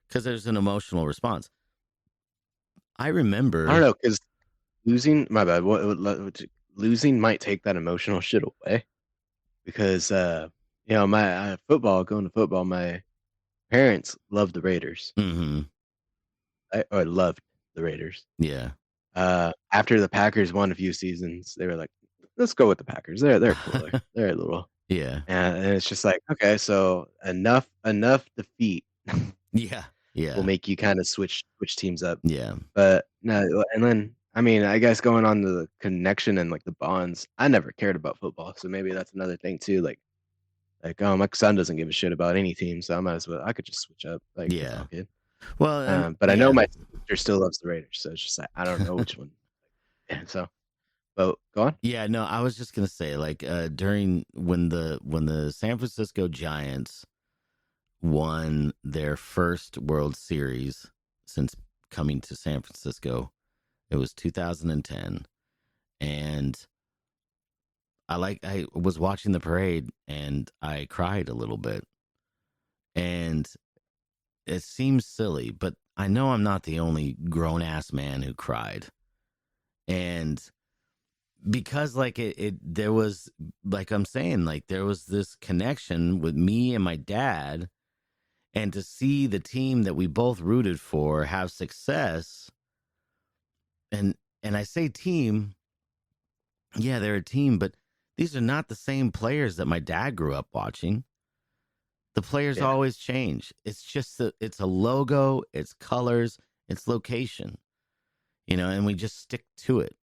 [SPEAKER 3] because there's an emotional response. I remember.
[SPEAKER 2] I don't know because. Losing, my bad. Losing might take that emotional shit away, because my going to football, my parents loved the Raiders.
[SPEAKER 3] Mm-hmm.
[SPEAKER 2] I loved the Raiders.
[SPEAKER 3] Yeah.
[SPEAKER 2] After the Packers won a few seasons, they were like, "Let's go with the Packers. They're cooler. They're a little."
[SPEAKER 3] Yeah.
[SPEAKER 2] And it's just like, okay, so enough defeat.
[SPEAKER 3] Yeah.
[SPEAKER 2] Will make you kind of switch teams up.
[SPEAKER 3] Yeah.
[SPEAKER 2] But no, and then. I mean, I guess going on to the connection and like the bonds, I never cared about football, so maybe that's another thing too. Like, oh, my son doesn't give a shit about any team, so I could just switch up. Like, it's all good.
[SPEAKER 3] Well,
[SPEAKER 2] but I know my sister still loves the Raiders, so it's just like I don't know which one. Yeah, so, but go on.
[SPEAKER 3] Yeah, no, I was just gonna say like during when the San Francisco Giants won their first World Series since coming to San Francisco. It was 2010, and I was watching the parade, and I cried a little bit. And it seems silly, but I know I'm not the only grown-ass man who cried. And because like there was, like I'm saying, like there was this connection with me and my dad, and to see the team that we both rooted for have success, and I say team, yeah, they're a team, but these are not the same players that my dad grew up watching. The players
[SPEAKER 2] Yeah.
[SPEAKER 3] always change. It's just it's a logo, it's colors, it's location, and we just stick to it.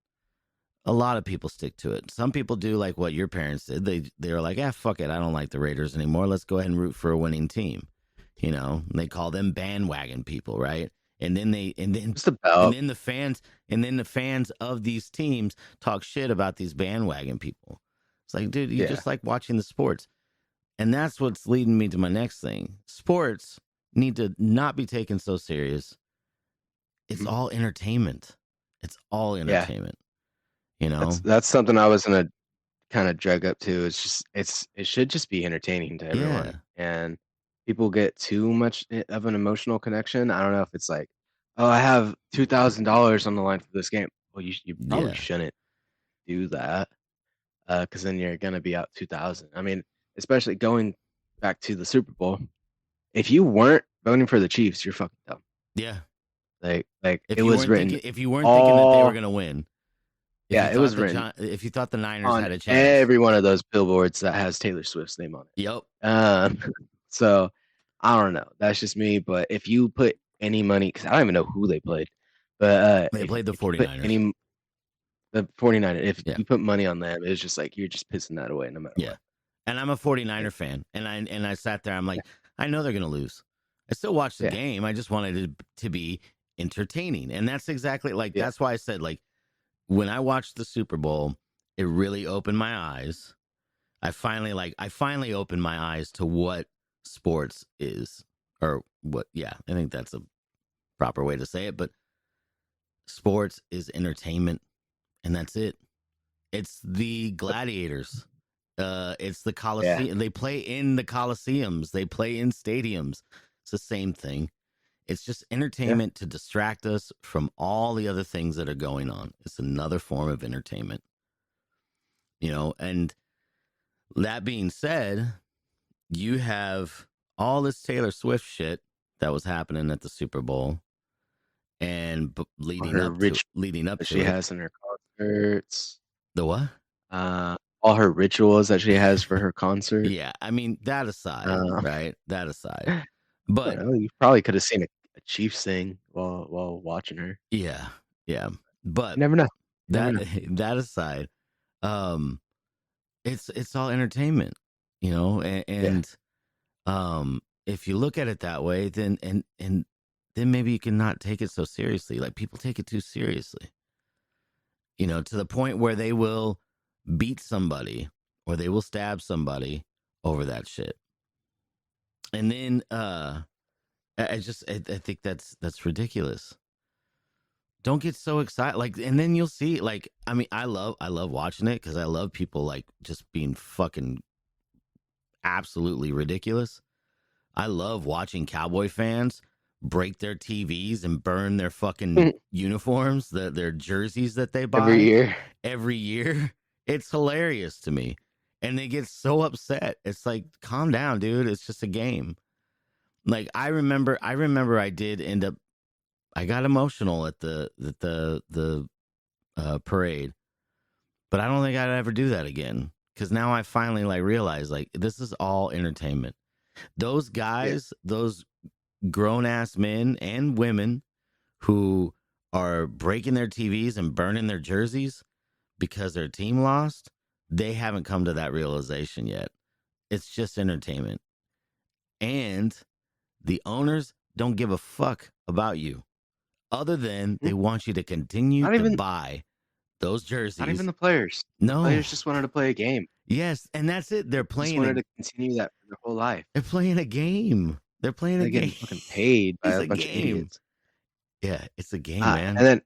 [SPEAKER 3] A lot of people stick to it. Some people do like what your parents did. They were like, fuck it, I don't like the Raiders anymore. Let's go ahead and root for a winning team. They call them bandwagon people, right? And then
[SPEAKER 2] Just about.
[SPEAKER 3] and then the fans of these teams talk shit about these bandwagon people. It's like, dude, you just like watching the sports. And that's what's leading me to my next thing. Sports need to not be taken so serious. It's all entertainment. It's all entertainment.
[SPEAKER 2] That's something I was gonna kind of drag up to. It should just be entertaining to everyone. And people get too much of an emotional connection. I don't know if it's like, oh, I have $2,000 on the line for this game. Well, you probably shouldn't do that, because then you're gonna be out 2,000. I mean, especially going back to the Super Bowl. If you weren't voting for the Chiefs, you're fucking dumb.
[SPEAKER 3] Yeah.
[SPEAKER 2] Like it was written.
[SPEAKER 3] If you weren't thinking that they were gonna win.
[SPEAKER 2] It was written.
[SPEAKER 3] If you thought the Niners
[SPEAKER 2] On
[SPEAKER 3] had a chance,
[SPEAKER 2] every one of those billboards that has Taylor Swift's name on it.
[SPEAKER 3] Yep.
[SPEAKER 2] So I don't know. That's just me. But if you put any money, because I don't even know who they played, but
[SPEAKER 3] they played the 49ers.
[SPEAKER 2] The 49ers. If you put money on them, it's just like you're just pissing that away no matter what.
[SPEAKER 3] And I'm a 49er fan, and I sat there. I'm like, I know they're gonna lose. I still watched the game. I just wanted it to be entertaining, and that's exactly that's why I said, like, when I watched the Super Bowl, it really opened my eyes. I finally opened my eyes to what sports is, or what. Yeah, I think that's a proper way to say it. But sports is entertainment, and that's it. It's the gladiators. It's the Coliseum. Yeah. They play in the Coliseums. They play in stadiums. It's the same thing. It's just entertainment to distract us from all the other things that are going on. It's another form of entertainment. And that being said, you have all this Taylor Swift shit that was happening at the Super Bowl, and leading up to
[SPEAKER 2] she has in her concerts.
[SPEAKER 3] The what?
[SPEAKER 2] All her rituals that she has for her concert.
[SPEAKER 3] Yeah, I mean, that aside, right? That aside. But
[SPEAKER 2] you probably could have seen a Chiefs thing while watching her.
[SPEAKER 3] Yeah. But
[SPEAKER 2] you never know.
[SPEAKER 3] That aside, it's all entertainment, and if you look at it that way, then maybe you can not take it so seriously. Like, people take it too seriously, to the point where they will beat somebody or they will stab somebody over that shit. And then I think that's ridiculous. Don't get so excited. Like, and then you'll see, like, I mean, I love watching it because I love people like just being fucking absolutely ridiculous. I love watching Cowboy fans break their TVs and burn their fucking uniforms, their jerseys that they buy every year. It's hilarious to me. And they get so upset. It's like, calm down, dude. It's just a game. Like, I remember I did end up, I got emotional at the parade, but I don't think I'd ever do that again. Cause now I finally realize this is all entertainment. Those guys, those grown ass men and women who are breaking their TVs and burning their jerseys because their team lost, they haven't come to that realization yet. It's just entertainment. And the owners don't give a fuck about you, other than they want you to continue to buy those jerseys.
[SPEAKER 2] Not even the players.
[SPEAKER 3] No.
[SPEAKER 2] The players just wanted to play a game.
[SPEAKER 3] Yes, and that's it. They're playing.
[SPEAKER 2] Just wanted to continue that for their whole life.
[SPEAKER 3] They're playing a game. They're playing a game.
[SPEAKER 2] Getting fucking paid by a bunch of idiots.
[SPEAKER 3] Yeah, it's a game, man.
[SPEAKER 2] And then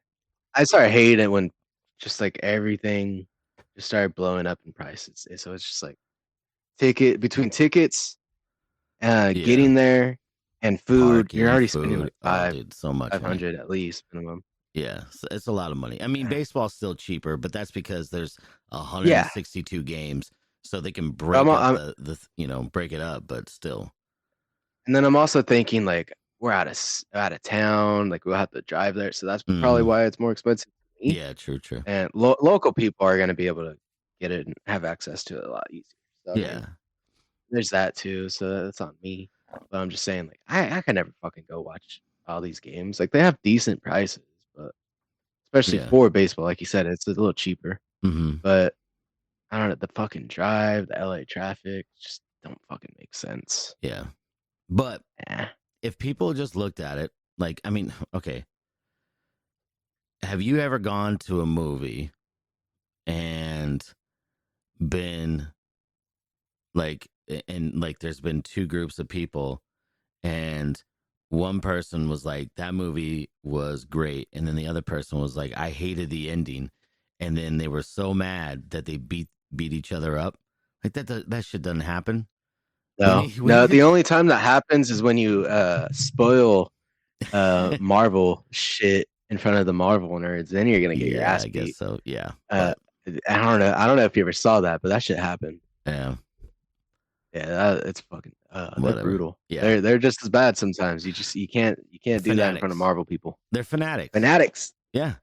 [SPEAKER 2] I started hating it when just everything just started blowing up in prices. And so it's just between tickets, getting there, and food. You're already spending so much 500 at least minimum.
[SPEAKER 3] Yeah, it's a lot of money. I mean, baseball's still cheaper, but that's because there's 162 games, so they can break up break it up, but still.
[SPEAKER 2] And then I'm also thinking like we're out of town, like we'll have to drive there, so that's probably why it's more expensive for me.
[SPEAKER 3] Yeah, true.
[SPEAKER 2] And local people are going to be able to get it and have access to it a lot easier. So,
[SPEAKER 3] yeah.
[SPEAKER 2] I mean, there's that too. So that's on me. But I'm just saying, like, I can never fucking go watch all these games. Like, they have decent prices, but especially for baseball, like you said, it's a little cheaper.
[SPEAKER 3] Mm-hmm.
[SPEAKER 2] But I don't know, the fucking drive, the LA traffic, just don't fucking make sense.
[SPEAKER 3] Yeah. But if people just looked at it, like, I mean, okay. Have you ever gone to a movie and been like, and like there's been two groups of people and one person was like, that movie was great. And then the other person was like, I hated the ending. And then they were so mad that they beat each other up. Like that shit doesn't happen.
[SPEAKER 2] No, the only time that happens is when you spoil Marvel shit in front of the Marvel nerds. Then you're gonna get your ass beat.
[SPEAKER 3] I guess so. Yeah.
[SPEAKER 2] I don't know if you ever saw that, but that shit happened.
[SPEAKER 3] Yeah.
[SPEAKER 2] Yeah, it's fucking they're brutal.
[SPEAKER 3] Yeah.
[SPEAKER 2] They're just as bad sometimes. You can't do that in front of Marvel people.
[SPEAKER 3] They're fanatics.
[SPEAKER 2] Yeah.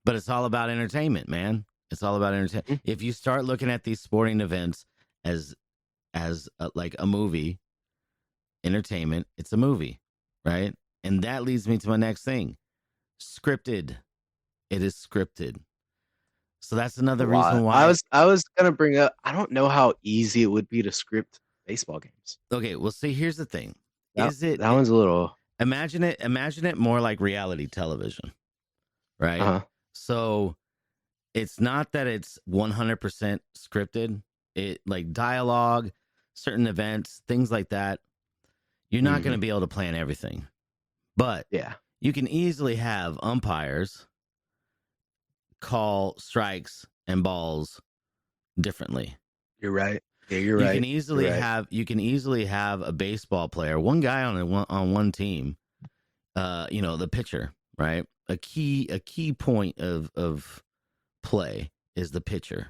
[SPEAKER 3] But it's all about entertainment, man. It's all about entertainment. Mm-hmm. If you start looking at these sporting events as like a movie, entertainment, it's a movie, right? And that leads me to my next thing. Scripted. It is scripted. So that's another reason why
[SPEAKER 2] I was gonna bring up, I don't know how easy it would be to script baseball games.
[SPEAKER 3] Okay, well, see, here's the thing.
[SPEAKER 2] That one's a little,
[SPEAKER 3] imagine it more like reality television, right?
[SPEAKER 2] Uh-huh.
[SPEAKER 3] So it's not that it's 100% scripted. It like dialogue, certain events, things like that. You're not going to be able to plan everything, but you can easily have umpires call strikes and balls differently.
[SPEAKER 2] You're right. Yeah, you're right.
[SPEAKER 3] You can easily have a baseball player, one guy on one team, the pitcher, right? A key point of play is the pitcher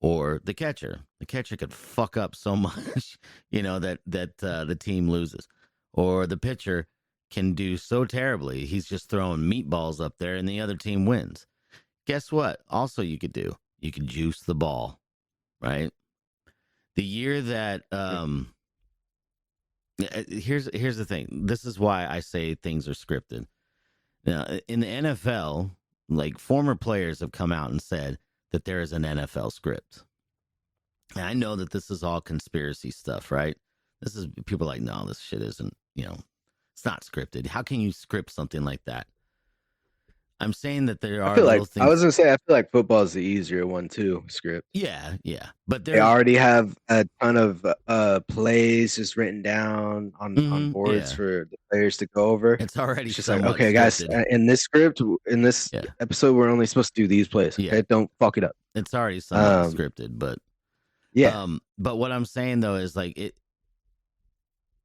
[SPEAKER 3] or the catcher. The catcher could fuck up so much, that the team loses, or the pitcher can do so terribly he's just throwing meatballs up there and the other team wins. Guess what? Also, you could juice the ball, right? The year that here's the thing. This is why I say things are scripted. Now, in the NFL, like former players have come out and said that there is an NFL script. And I know that this is all conspiracy stuff, right? This is people are like, no, this shit isn't, it's not scripted. How can you script something like that? I'm saying that there are little things.
[SPEAKER 2] I was gonna say, I feel like football is the easier one too. Script.
[SPEAKER 3] Yeah, but
[SPEAKER 2] they already have a ton of plays just written down on boards for the players to go over.
[SPEAKER 3] It's already
[SPEAKER 2] just like, okay, guys, in this script, in this episode, we're only supposed to do these plays. Okay, don't fuck it up.
[SPEAKER 3] It's already somewhat scripted, but but what I'm saying though is like it.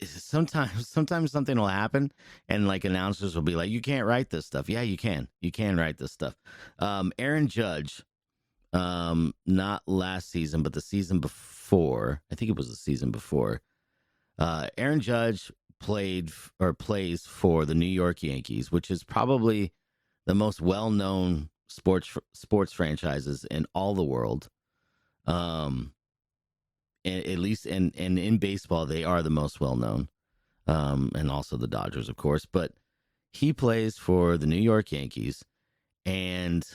[SPEAKER 3] Sometimes something will happen and like announcers will be like, you can't write this stuff. Yeah, you can write this stuff. Aaron Judge, not last season, but the season before, I think it was the season before, Aaron Judge plays for the New York Yankees, which is probably the most well-known sports franchises in all the world. At least in baseball, they are the most well-known, and also the Dodgers, of course. But he plays for the New York Yankees, and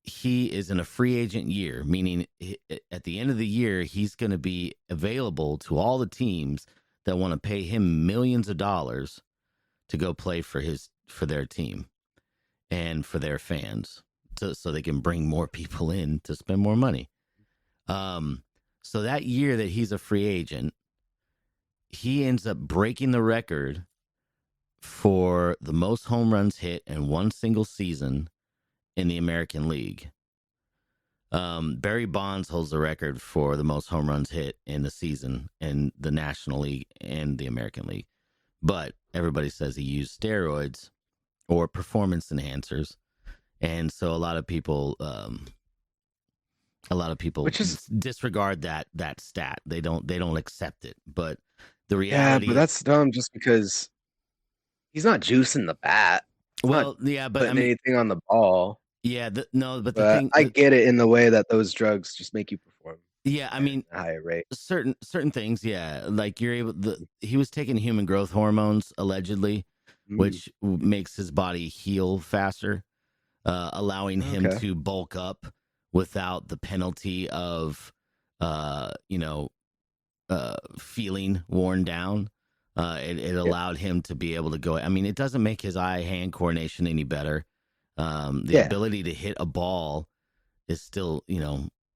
[SPEAKER 3] he is in a free agent year, meaning at the end of the year, he's going to be available to all the teams that want to pay him millions of dollars to go play for their team and for their fans, so they can bring more people in to spend more money. So that year that he's a free agent, he ends up breaking the record for the most home runs hit in one single season in the American League. Barry Bonds holds the record for the most home runs hit in the season in the National League and the American League. But everybody says he used steroids or performance enhancers. And so a lot of people
[SPEAKER 2] Which is
[SPEAKER 3] disregard that stat. They don't accept it. But the
[SPEAKER 2] yeah,
[SPEAKER 3] reality
[SPEAKER 2] but that's dumb just because he's not juicing the bat. He's not
[SPEAKER 3] well, yeah, but I
[SPEAKER 2] putting
[SPEAKER 3] mean,
[SPEAKER 2] anything on the ball.
[SPEAKER 3] yeah, no, but the
[SPEAKER 2] But
[SPEAKER 3] thing
[SPEAKER 2] I get it in the way that those drugs just make you perform
[SPEAKER 3] yeah, I mean,
[SPEAKER 2] at a higher rate.
[SPEAKER 3] certain things, yeah, like he was taking human growth hormones allegedly, which makes his body heal faster, allowing him
[SPEAKER 2] Okay.
[SPEAKER 3] to bulk up without the penalty of feeling worn down. It allowed him to be able to go. I mean, it doesn't make his eye-hand coordination any better. The ability to hit a ball is still,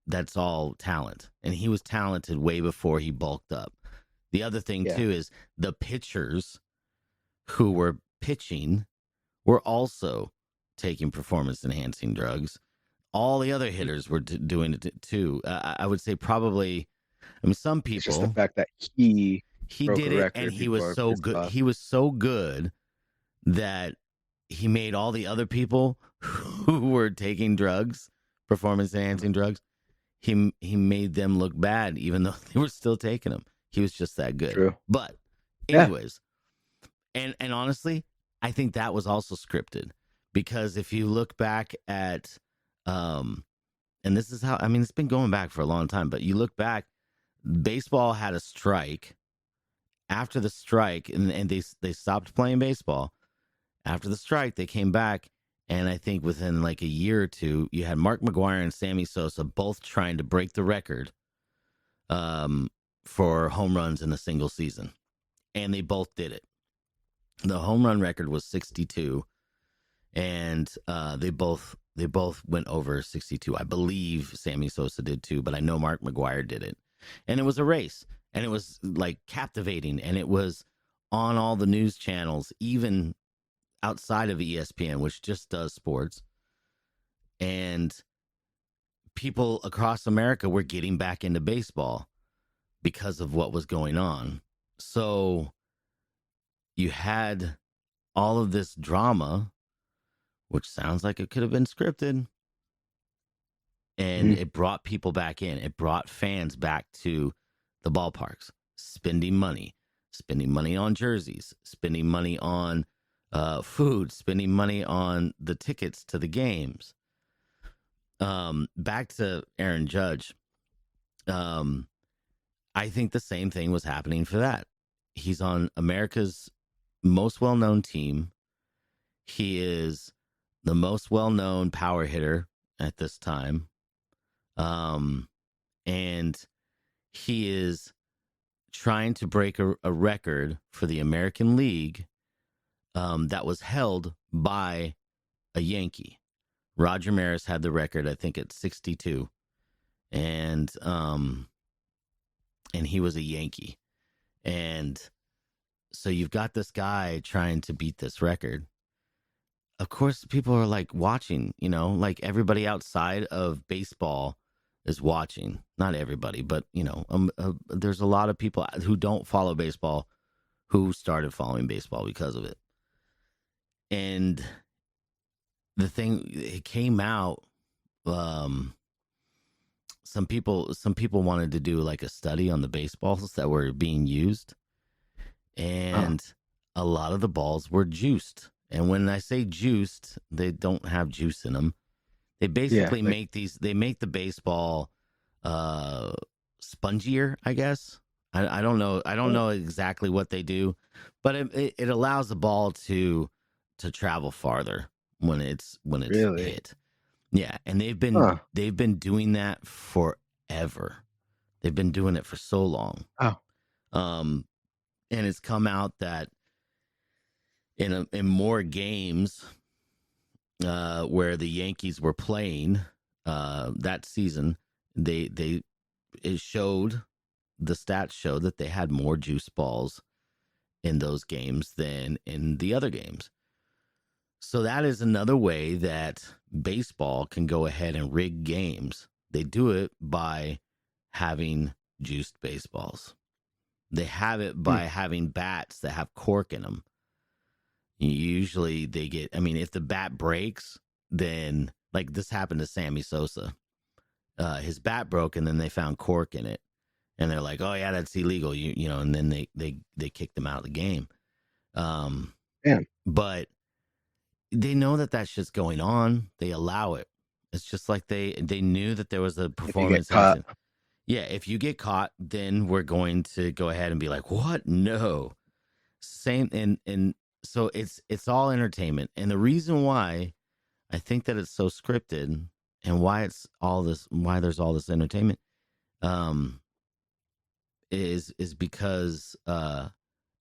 [SPEAKER 3] that's all talent. And he was talented way before he bulked up. The other thing, too, is the pitchers who were pitching were also taking performance-enhancing drugs. All the other hitters were doing it, too. I would say probably, I mean, some people...
[SPEAKER 2] It's just the fact that he broke
[SPEAKER 3] did
[SPEAKER 2] a
[SPEAKER 3] it,
[SPEAKER 2] record
[SPEAKER 3] and he was so good.
[SPEAKER 2] off.
[SPEAKER 3] He was so good that he made all the other people who were taking drugs, performance-enhancing drugs, he made them look bad, even though they were still taking them. He was just that good.
[SPEAKER 2] True.
[SPEAKER 3] But anyways, and honestly, I think that was also scripted, because if you look back at, and this is how, I mean, it's been going back for a long time, but you look back, baseball had a strike. After the strike, and they stopped playing baseball. After the strike, they came back, and I think within like a year or two, you had Mark McGwire and Sammy Sosa both trying to break the record for home runs in a single season, and they both did it. The home run record was 62, and they both went over 62. I believe Sammy Sosa did too, but I know Mark McGwire did it, and it was a race. And it was like captivating, and it was on all the news channels, even outside of ESPN, which just does sports. And people across America were getting back into baseball because of what was going on. So you had all of this drama, which sounds like it could have been scripted. And it brought people back in. It brought fans back to the ballparks, spending money on jerseys, spending money on food, spending money on the tickets to the games. Back to Aaron Judge. I think the same thing was happening for that. He's on America's most well-known team. He is the most well-known power hitter at this time. And he is trying to break a record for the American League that was held by a Yankee. Roger Maris had the record, I think, at 62. And he was a Yankee. And so you've got this guy trying to beat this record. Of course, people are like watching, like everybody outside of baseball is watching. Not everybody, but there's a lot of people who don't follow baseball who started following baseball because of it. And the thing, it came out, some people wanted to do like a study on the baseballs that were being used, and a lot of the balls were juiced. And when I say juiced, they don't have juice in them. They basically make the baseball spongier, I guess. I don't know. I don't know exactly what they do, but it allows the ball to travel farther when it's
[SPEAKER 2] Really?
[SPEAKER 3] hit. Yeah, and they've been doing that forever. They've been doing it for so long. And it's come out that in more games where the Yankees were playing that season, the stats showed that they had more juice balls in those games than in the other games. So that is another way that baseball can go ahead and rig games. They do it by having juiced baseballs. They have it by having bats that have cork in them. Usually they get, I mean, if the bat breaks, then like this happened to Sammy Sosa. His bat broke and then they found cork in it. And they're like, oh yeah, that's illegal. You know, and then they kicked him out of the game.
[SPEAKER 2] Yeah.
[SPEAKER 3] But they know that shit's going on. They allow it. It's just like they knew that there was a performance.
[SPEAKER 2] caught.
[SPEAKER 3] Yeah, if you get caught, then we're going to go ahead and be like, what? No. Same, and so it's all entertainment. And the reason why I think that it's so scripted and why it's all this, why there's all this entertainment, is because of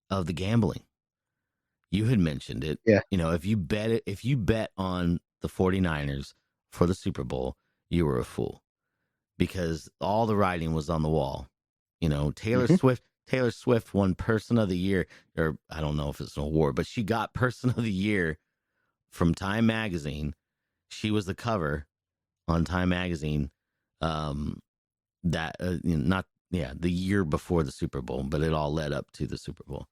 [SPEAKER 3] the gambling. You had mentioned it.
[SPEAKER 2] Yeah.
[SPEAKER 3] You know, if you bet on the 49ers for the Super Bowl, you were a fool because all the writing was on the wall. You know, Taylor Swift won Person of the Year, or I don't know if it's an award, but she got Person of the Year from Time Magazine. She was the cover on Time Magazine. The year before the Super Bowl, but it all led up to the Super Bowl,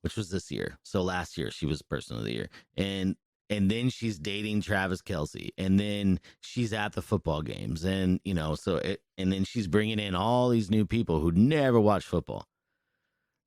[SPEAKER 3] which was this year. So last year she was Person of the Year, and then she's dating Travis Kelce, and then she's at the football games, and you know, and then she's bringing in all these new people who never watch football.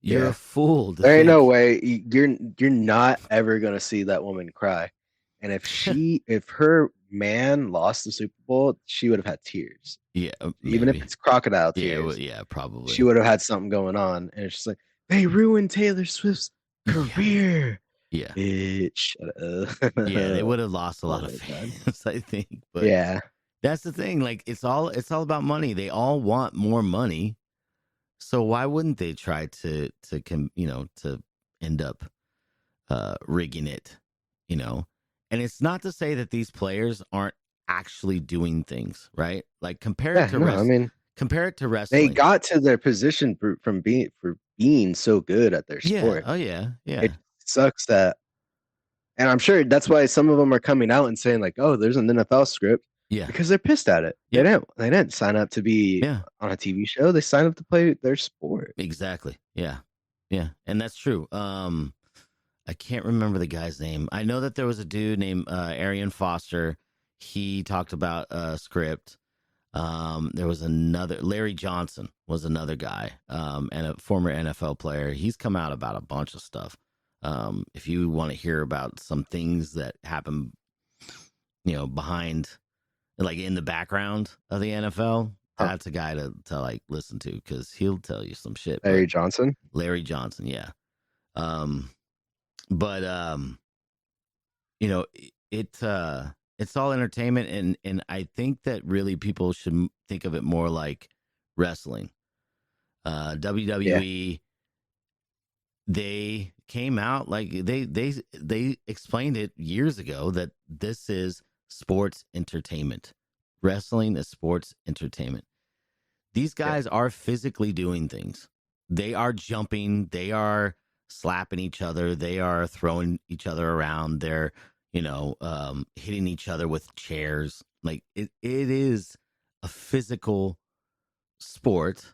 [SPEAKER 3] You're a fool.
[SPEAKER 2] There ain't no way you're not ever gonna see that woman cry. And if her man lost the Super Bowl, she would have had tears.
[SPEAKER 3] Yeah,
[SPEAKER 2] even if it's crocodile
[SPEAKER 3] yeah,
[SPEAKER 2] tears.
[SPEAKER 3] yeah, probably.
[SPEAKER 2] She would have had something going on, and it's just like they ruined Taylor Swift's career.
[SPEAKER 3] Yeah,
[SPEAKER 2] bitch. Shut up.
[SPEAKER 3] Yeah, they would have lost a lot of fans, I think. But
[SPEAKER 2] yeah,
[SPEAKER 3] that's the thing. Like it's all about money. They all want more money. So why wouldn't they try to end up rigging it, you know? And it's not to say that these players aren't actually doing things, right? Like compare it to wrestling.
[SPEAKER 2] They got to their position for being so good at their sport.
[SPEAKER 3] Oh yeah.
[SPEAKER 2] It sucks that, and I'm sure that's why some of them are coming out and saying like, "Oh, there's an NFL script."
[SPEAKER 3] Yeah,
[SPEAKER 2] because they're pissed at it.
[SPEAKER 3] Yeah.
[SPEAKER 2] They didn't sign up to be on a TV show. They signed up to play their sport.
[SPEAKER 3] Exactly. Yeah, and that's true. I can't remember the guy's name. I know that there was a dude named Arian Foster. He talked about a script. There was another, Larry Johnson was another guy, and a former NFL player. He's come out about a bunch of stuff. If you want to hear about some things that happen, behind, like in the background of the NFL, that's a guy to like listen to because he'll tell you some shit.
[SPEAKER 2] Larry Johnson, yeah.
[SPEAKER 3] It's all entertainment, and I think that really people should think of it more like wrestling. WWE, they came out like they explained it years ago that this is sports entertainment. Wrestling is sports entertainment. These guys are physically doing things. They are jumping. They are slapping each other. They are throwing each other around. They're hitting each other with chairs. Like it is a physical sport,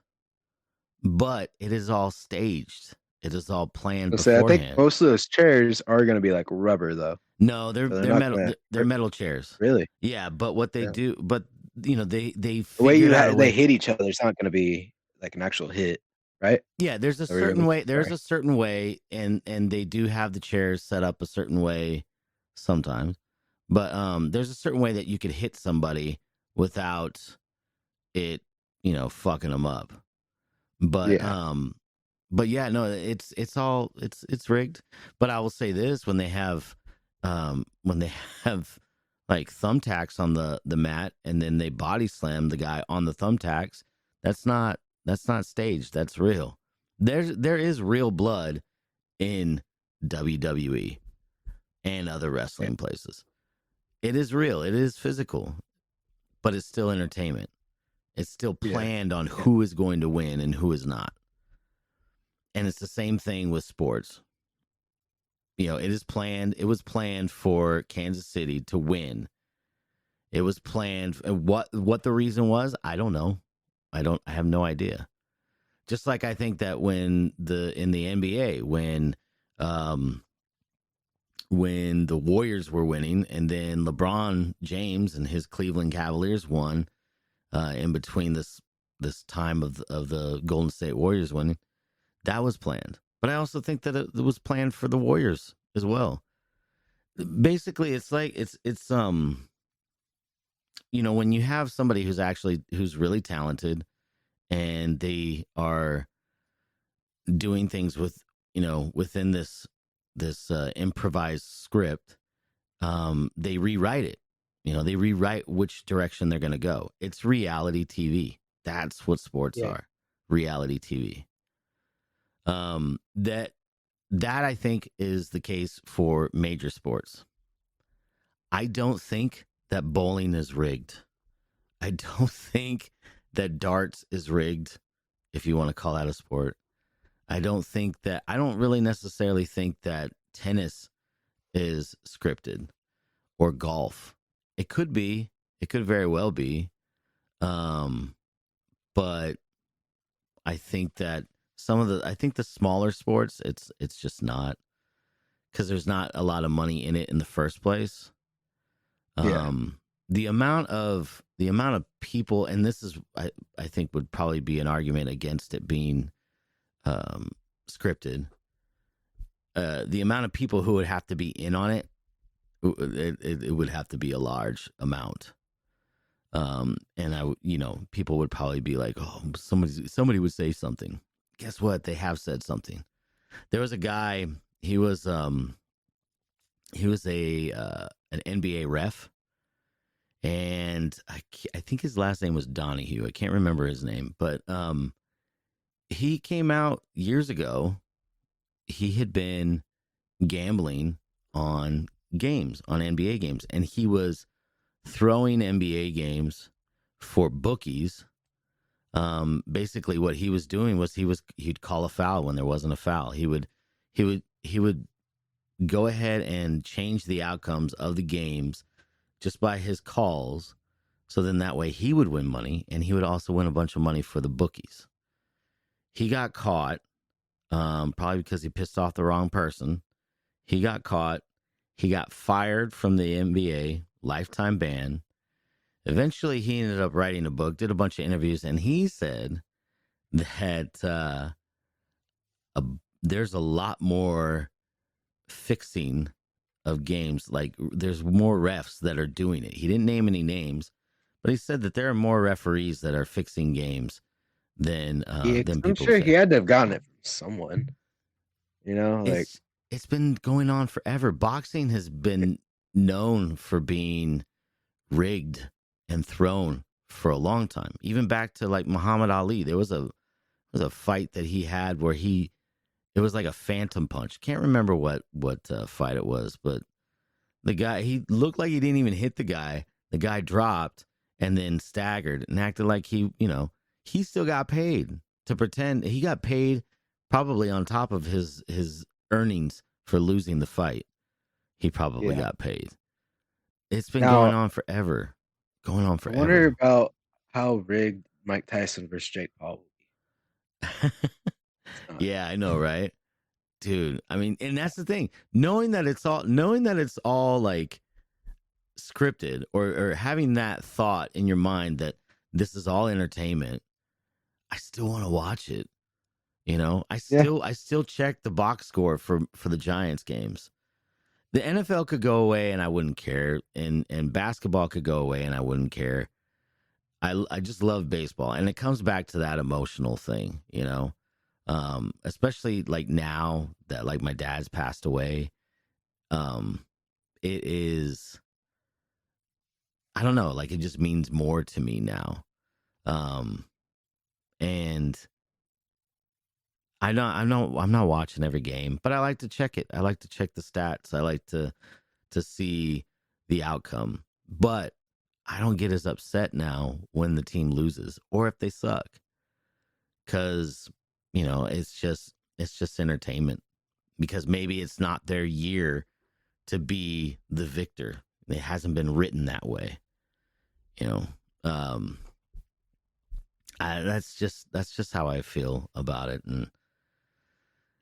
[SPEAKER 3] but it is all staged. It is all planned beforehand.
[SPEAKER 2] I think most of those chairs are going to be like rubber, though.
[SPEAKER 3] No, they're metal. They're metal chairs.
[SPEAKER 2] Really?
[SPEAKER 3] Yeah, but what they do, but they
[SPEAKER 2] the way they hit each other, it's not going to be like an actual hit, right?
[SPEAKER 3] Yeah, there's a certain way. There's a certain way, and they do have the chairs set up a certain way sometimes, but there's a certain way that you could hit somebody without it, fucking them up. But no, it's all rigged. But I will say this: when they have like thumbtacks on the mat, and then they body slam the guy on the thumbtacks, that's not staged. That's real. There is real blood in WWE and other wrestling places. It is real. It is physical, but it's still entertainment. It's still planned on who is going to win and who is not. And it's the same thing with sports. It is planned. It was planned for Kansas City to win. It was planned. What the reason was, I don't know. I have no idea. Just like I think that in the NBA, when when the Warriors were winning, and then LeBron James and his Cleveland Cavaliers won in between this time of the Golden State Warriors winning. That was planned. But I also think that it was planned for the Warriors as well. Basically, it's like it's when you have somebody who's really talented and they are doing things within this improvised script, they rewrite it. They rewrite which direction they're going to go. It's reality TV. That's what sports are. Reality TV. That I think is the case for major sports. I don't think that bowling is rigged. I don't think that darts is rigged, if you want to call that a sport. I don't really necessarily think that tennis is scripted or golf. It could be. It could very well be. But I think that I think the smaller sports, it's just not, because there's not a lot of money in it in the first place. The amount of people, and this is, I think would probably be an argument against it being scripted. The amount of people who would have to be in on it, it would have to be a large amount. And people would probably be like, oh, somebody would say something. Guess what? They have said something. There was a guy. He was an NBA ref, and I think his last name was Donahue. I can't remember his name, but he came out years ago. He had been gambling on NBA games, and he was throwing NBA games for bookies. Basically what he was doing was he'd call a foul when there wasn't a foul. He would go ahead and change the outcomes of the games just by his calls. So then that way he would win money, and he would also win a bunch of money for the bookies. He got caught, probably because he pissed off the wrong person. He got caught. He got fired from the NBA, lifetime ban. Eventually, he ended up writing a book, did a bunch of interviews, and he said that there's a lot more fixing of games. Like, there's more refs that are doing it. He didn't name any names, but he said that there are more referees that are fixing games than people
[SPEAKER 2] I'm sure
[SPEAKER 3] say.
[SPEAKER 2] he had to have gotten it from someone.
[SPEAKER 3] It's been going on forever. Boxing has been known for being rigged and thrown for a long time. Even back to like Muhammad Ali, there was a fight that he had where it was like a phantom punch. Can't remember what fight it was, but the guy, he looked like he didn't even hit the guy. The guy dropped and then staggered and acted like he still got paid to pretend. He got paid probably on top of his earnings for losing the fight. He probably got paid. It's been going on forever. I wonder
[SPEAKER 2] about how rigged Mike Tyson versus Jake Paul will be.
[SPEAKER 3] Yeah, I know, right? Dude, I mean, and that's the thing. Knowing that it's all like scripted, or having that thought in your mind that this is all entertainment, I still want to watch it. I still check the box score for the Giants games. The NFL could go away and I wouldn't care, and basketball could go away and I wouldn't care. I just love baseball, and it comes back to that emotional thing, especially like now that like my dad's passed away. It is, I don't know, like it just means more to me now. And I'm not watching every game, but I like to check it. I like to check the stats. I like to see the outcome. But I don't get as upset now when the team loses or if they suck, because it's just entertainment. Because maybe it's not their year to be the victor. It hasn't been written that way. That's just how I feel about it. And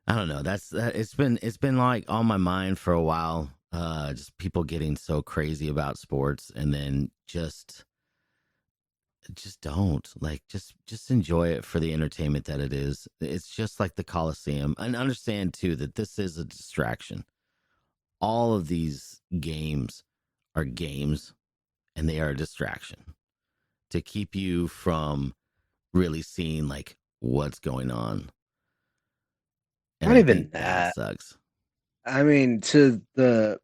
[SPEAKER 3] I don't know. It's been like on my mind for a while. Just people getting so crazy about sports, and then just don't like just enjoy it for the entertainment that it is. It's just like the Coliseum, and understand too that this is a distraction. All of these games are games, and they are a distraction to keep you from really seeing like what's going on. And
[SPEAKER 2] Not
[SPEAKER 3] I
[SPEAKER 2] even
[SPEAKER 3] think that
[SPEAKER 2] that.
[SPEAKER 3] sucks.
[SPEAKER 2] I mean, to the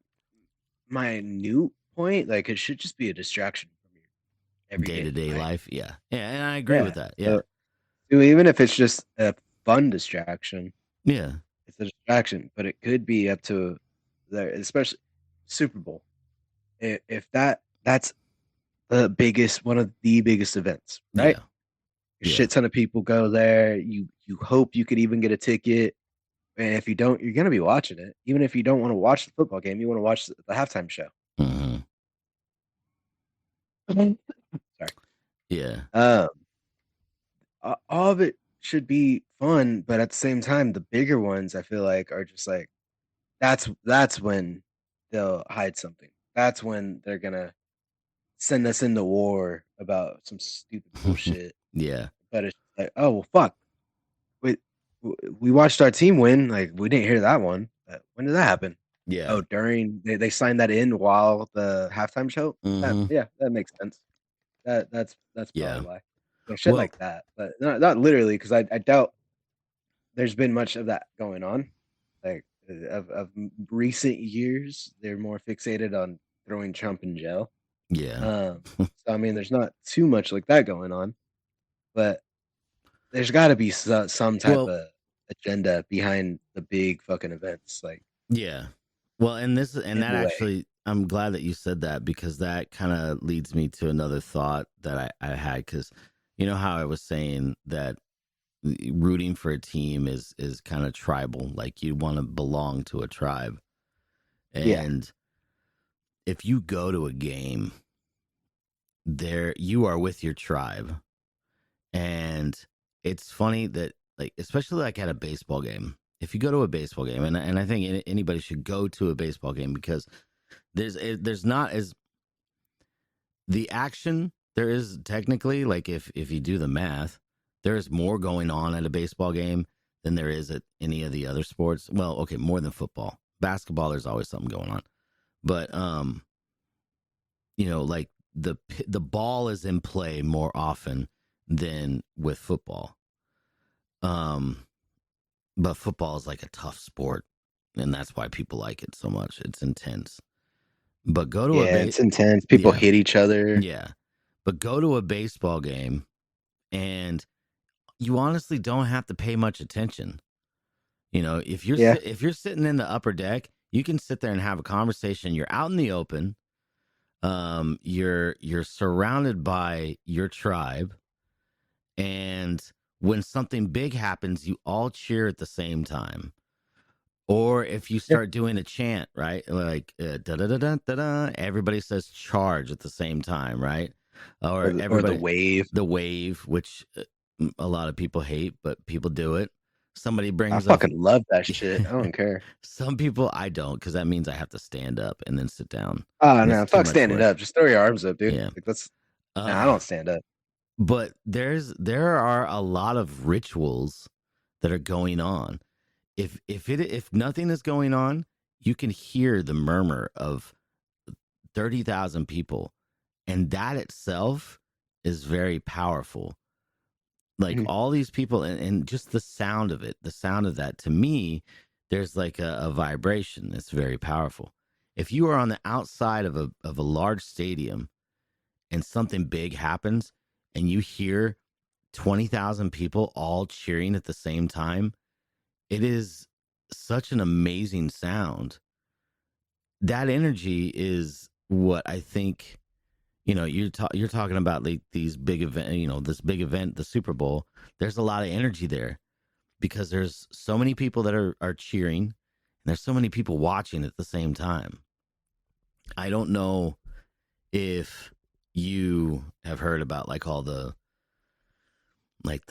[SPEAKER 2] minute point, like it should just be a distraction from your
[SPEAKER 3] Day to
[SPEAKER 2] everyday
[SPEAKER 3] day
[SPEAKER 2] life.
[SPEAKER 3] life. Yeah. Yeah. And I agree
[SPEAKER 2] Yeah.
[SPEAKER 3] with that. Yeah.
[SPEAKER 2] So, even if it's just a fun distraction,
[SPEAKER 3] Yeah.
[SPEAKER 2] it's a distraction, but it could be up to the especially Super Bowl. If that's the biggest one of the biggest events, right?
[SPEAKER 3] Yeah.
[SPEAKER 2] A
[SPEAKER 3] Yeah.
[SPEAKER 2] shit ton of people go there. You hope you could even get a ticket. And if you don't, you're gonna be watching it. Even if you don't want to watch the football game, you want to watch the halftime show.
[SPEAKER 3] Hmm.
[SPEAKER 2] Sorry.
[SPEAKER 3] Yeah.
[SPEAKER 2] Um, all of it should be fun, but at the same time, the bigger ones I feel like are just like that's when they'll hide something. That's when they're gonna send us into war about some stupid bullshit.
[SPEAKER 3] Yeah.
[SPEAKER 2] But it's like, oh well, fuck. We we watched our team win. Like we didn't hear that one. When did that happen?
[SPEAKER 3] Yeah.
[SPEAKER 2] Oh, during they signed that in while the halftime show.
[SPEAKER 3] Hmm.
[SPEAKER 2] Yeah, that makes sense. That's probably
[SPEAKER 3] Yeah.
[SPEAKER 2] why. Shit
[SPEAKER 3] Well,
[SPEAKER 2] like that, but not literally because I doubt there's been much of that going on. Like of recent years, they're more fixated on throwing Trump in jail.
[SPEAKER 3] yeah.
[SPEAKER 2] So I mean, there's not too much like that going on, but there's got to be some type
[SPEAKER 3] Well,
[SPEAKER 2] of agenda behind the big fucking events. Like
[SPEAKER 3] yeah. Well, and
[SPEAKER 2] in
[SPEAKER 3] that
[SPEAKER 2] a way,
[SPEAKER 3] actually, I'm glad that you said that because that kind of leads me to another thought that I had. Because you know how I was saying that rooting for a team is kind of tribal, like you want to belong to a tribe.
[SPEAKER 2] yeah,
[SPEAKER 3] And if you go to a game, there you are with your tribe. And it's funny that like especially like at a baseball game, if you go to a baseball game, and I think anybody should go to a baseball game because there's not as the action there is technically like if you do the math, there's more going on at a baseball game than there is at any of the other sports. Well, okay, more than football. Basketball, there's always something going on. But like the ball is in play more often than with football. But football is like a tough sport, and that's why people like it so much. It's intense. But go to
[SPEAKER 2] yeah, it's intense. People
[SPEAKER 3] yeah,
[SPEAKER 2] hit each other.
[SPEAKER 3] yeah. But go to a baseball game, and you honestly don't have to pay much attention. If you're
[SPEAKER 2] Yeah,
[SPEAKER 3] if you're sitting in the upper deck, you can sit there and have a conversation. You're out in the open. You're surrounded by your tribe, and when something big happens, you all cheer at the same time. Or if you
[SPEAKER 2] yeah.
[SPEAKER 3] start doing a chant, right? Like da da da da da da, everybody says charge at the same time, right? Or
[SPEAKER 2] Or the
[SPEAKER 3] everybody
[SPEAKER 2] wave.
[SPEAKER 3] the wave, which a lot of people hate, but people do it. Somebody
[SPEAKER 2] I
[SPEAKER 3] brings up
[SPEAKER 2] fucking love that shit. I don't care.
[SPEAKER 3] some people I don't because that means I have to stand up and then sit down.
[SPEAKER 2] Oh
[SPEAKER 3] And it's
[SPEAKER 2] no,
[SPEAKER 3] too
[SPEAKER 2] fuck
[SPEAKER 3] much
[SPEAKER 2] standing
[SPEAKER 3] work.
[SPEAKER 2] up. Just throw your arms up, dude.
[SPEAKER 3] Yeah.
[SPEAKER 2] Like that's nah, I
[SPEAKER 3] Uh,
[SPEAKER 2] don't stand up.
[SPEAKER 3] but there are a lot of rituals that are going on. If nothing is going on, you can hear the murmur of 30,000 people, and that itself is very powerful. Like
[SPEAKER 2] Mhm.
[SPEAKER 3] all these people, and just the sound of it, the sound of that to me, there's like a vibration that's very powerful. If you are on the outside of a large stadium and something big happens, and you hear 20,000 people all cheering at the same time, it is such an amazing sound. That energy is what I think. You're talking about like these big event. This big event, the Super Bowl. There's a lot of energy there because there's so many people that are cheering, and there's so many people watching at the same time. I don't know if you have heard about like all the like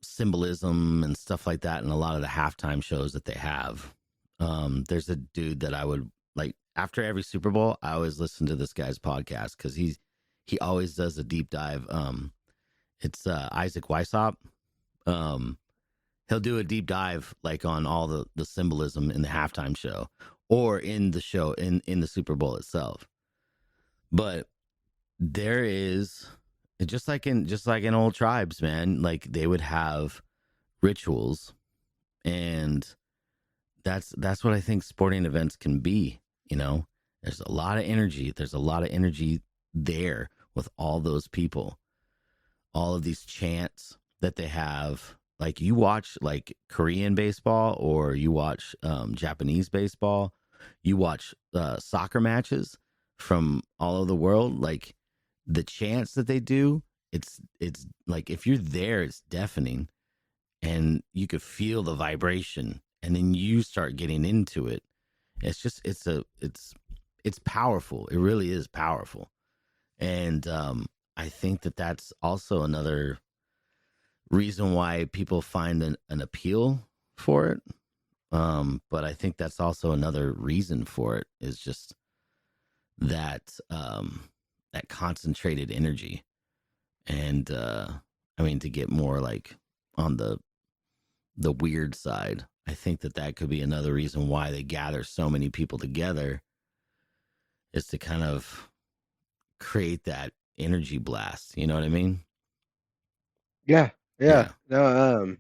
[SPEAKER 3] symbolism and stuff like that in a lot of the halftime shows that they have. There's a dude that I would like after every Super Bowl. I always listen to this guy's podcast because he always does a deep dive. It's Isaac Weishaupt. He'll do a deep dive like on all the symbolism in the halftime show or in the show in the Super Bowl itself. But there is just like in old tribes, man, like they would have rituals, and that's what I think sporting events can be. You know, there's a lot of energy. There's a lot of energy there with all those people, all of these chants that they have. Like you watch like Korean baseball or you watch Japanese baseball, you watch soccer matches from all over the world, like the chants that they do, it's like if you're there, it's deafening, and you could feel the vibration, and then you start getting into it. It's just it's powerful. It really is powerful, and I think that that's also another reason why people find an appeal for it. But I think that's also another reason for it is just that that concentrated energy, and I mean, to get more like on the weird side, I think that could be another reason why they gather so many people together, is to kind of create that energy blast. You know what I mean?
[SPEAKER 2] Yeah.
[SPEAKER 3] Yeah.
[SPEAKER 2] No.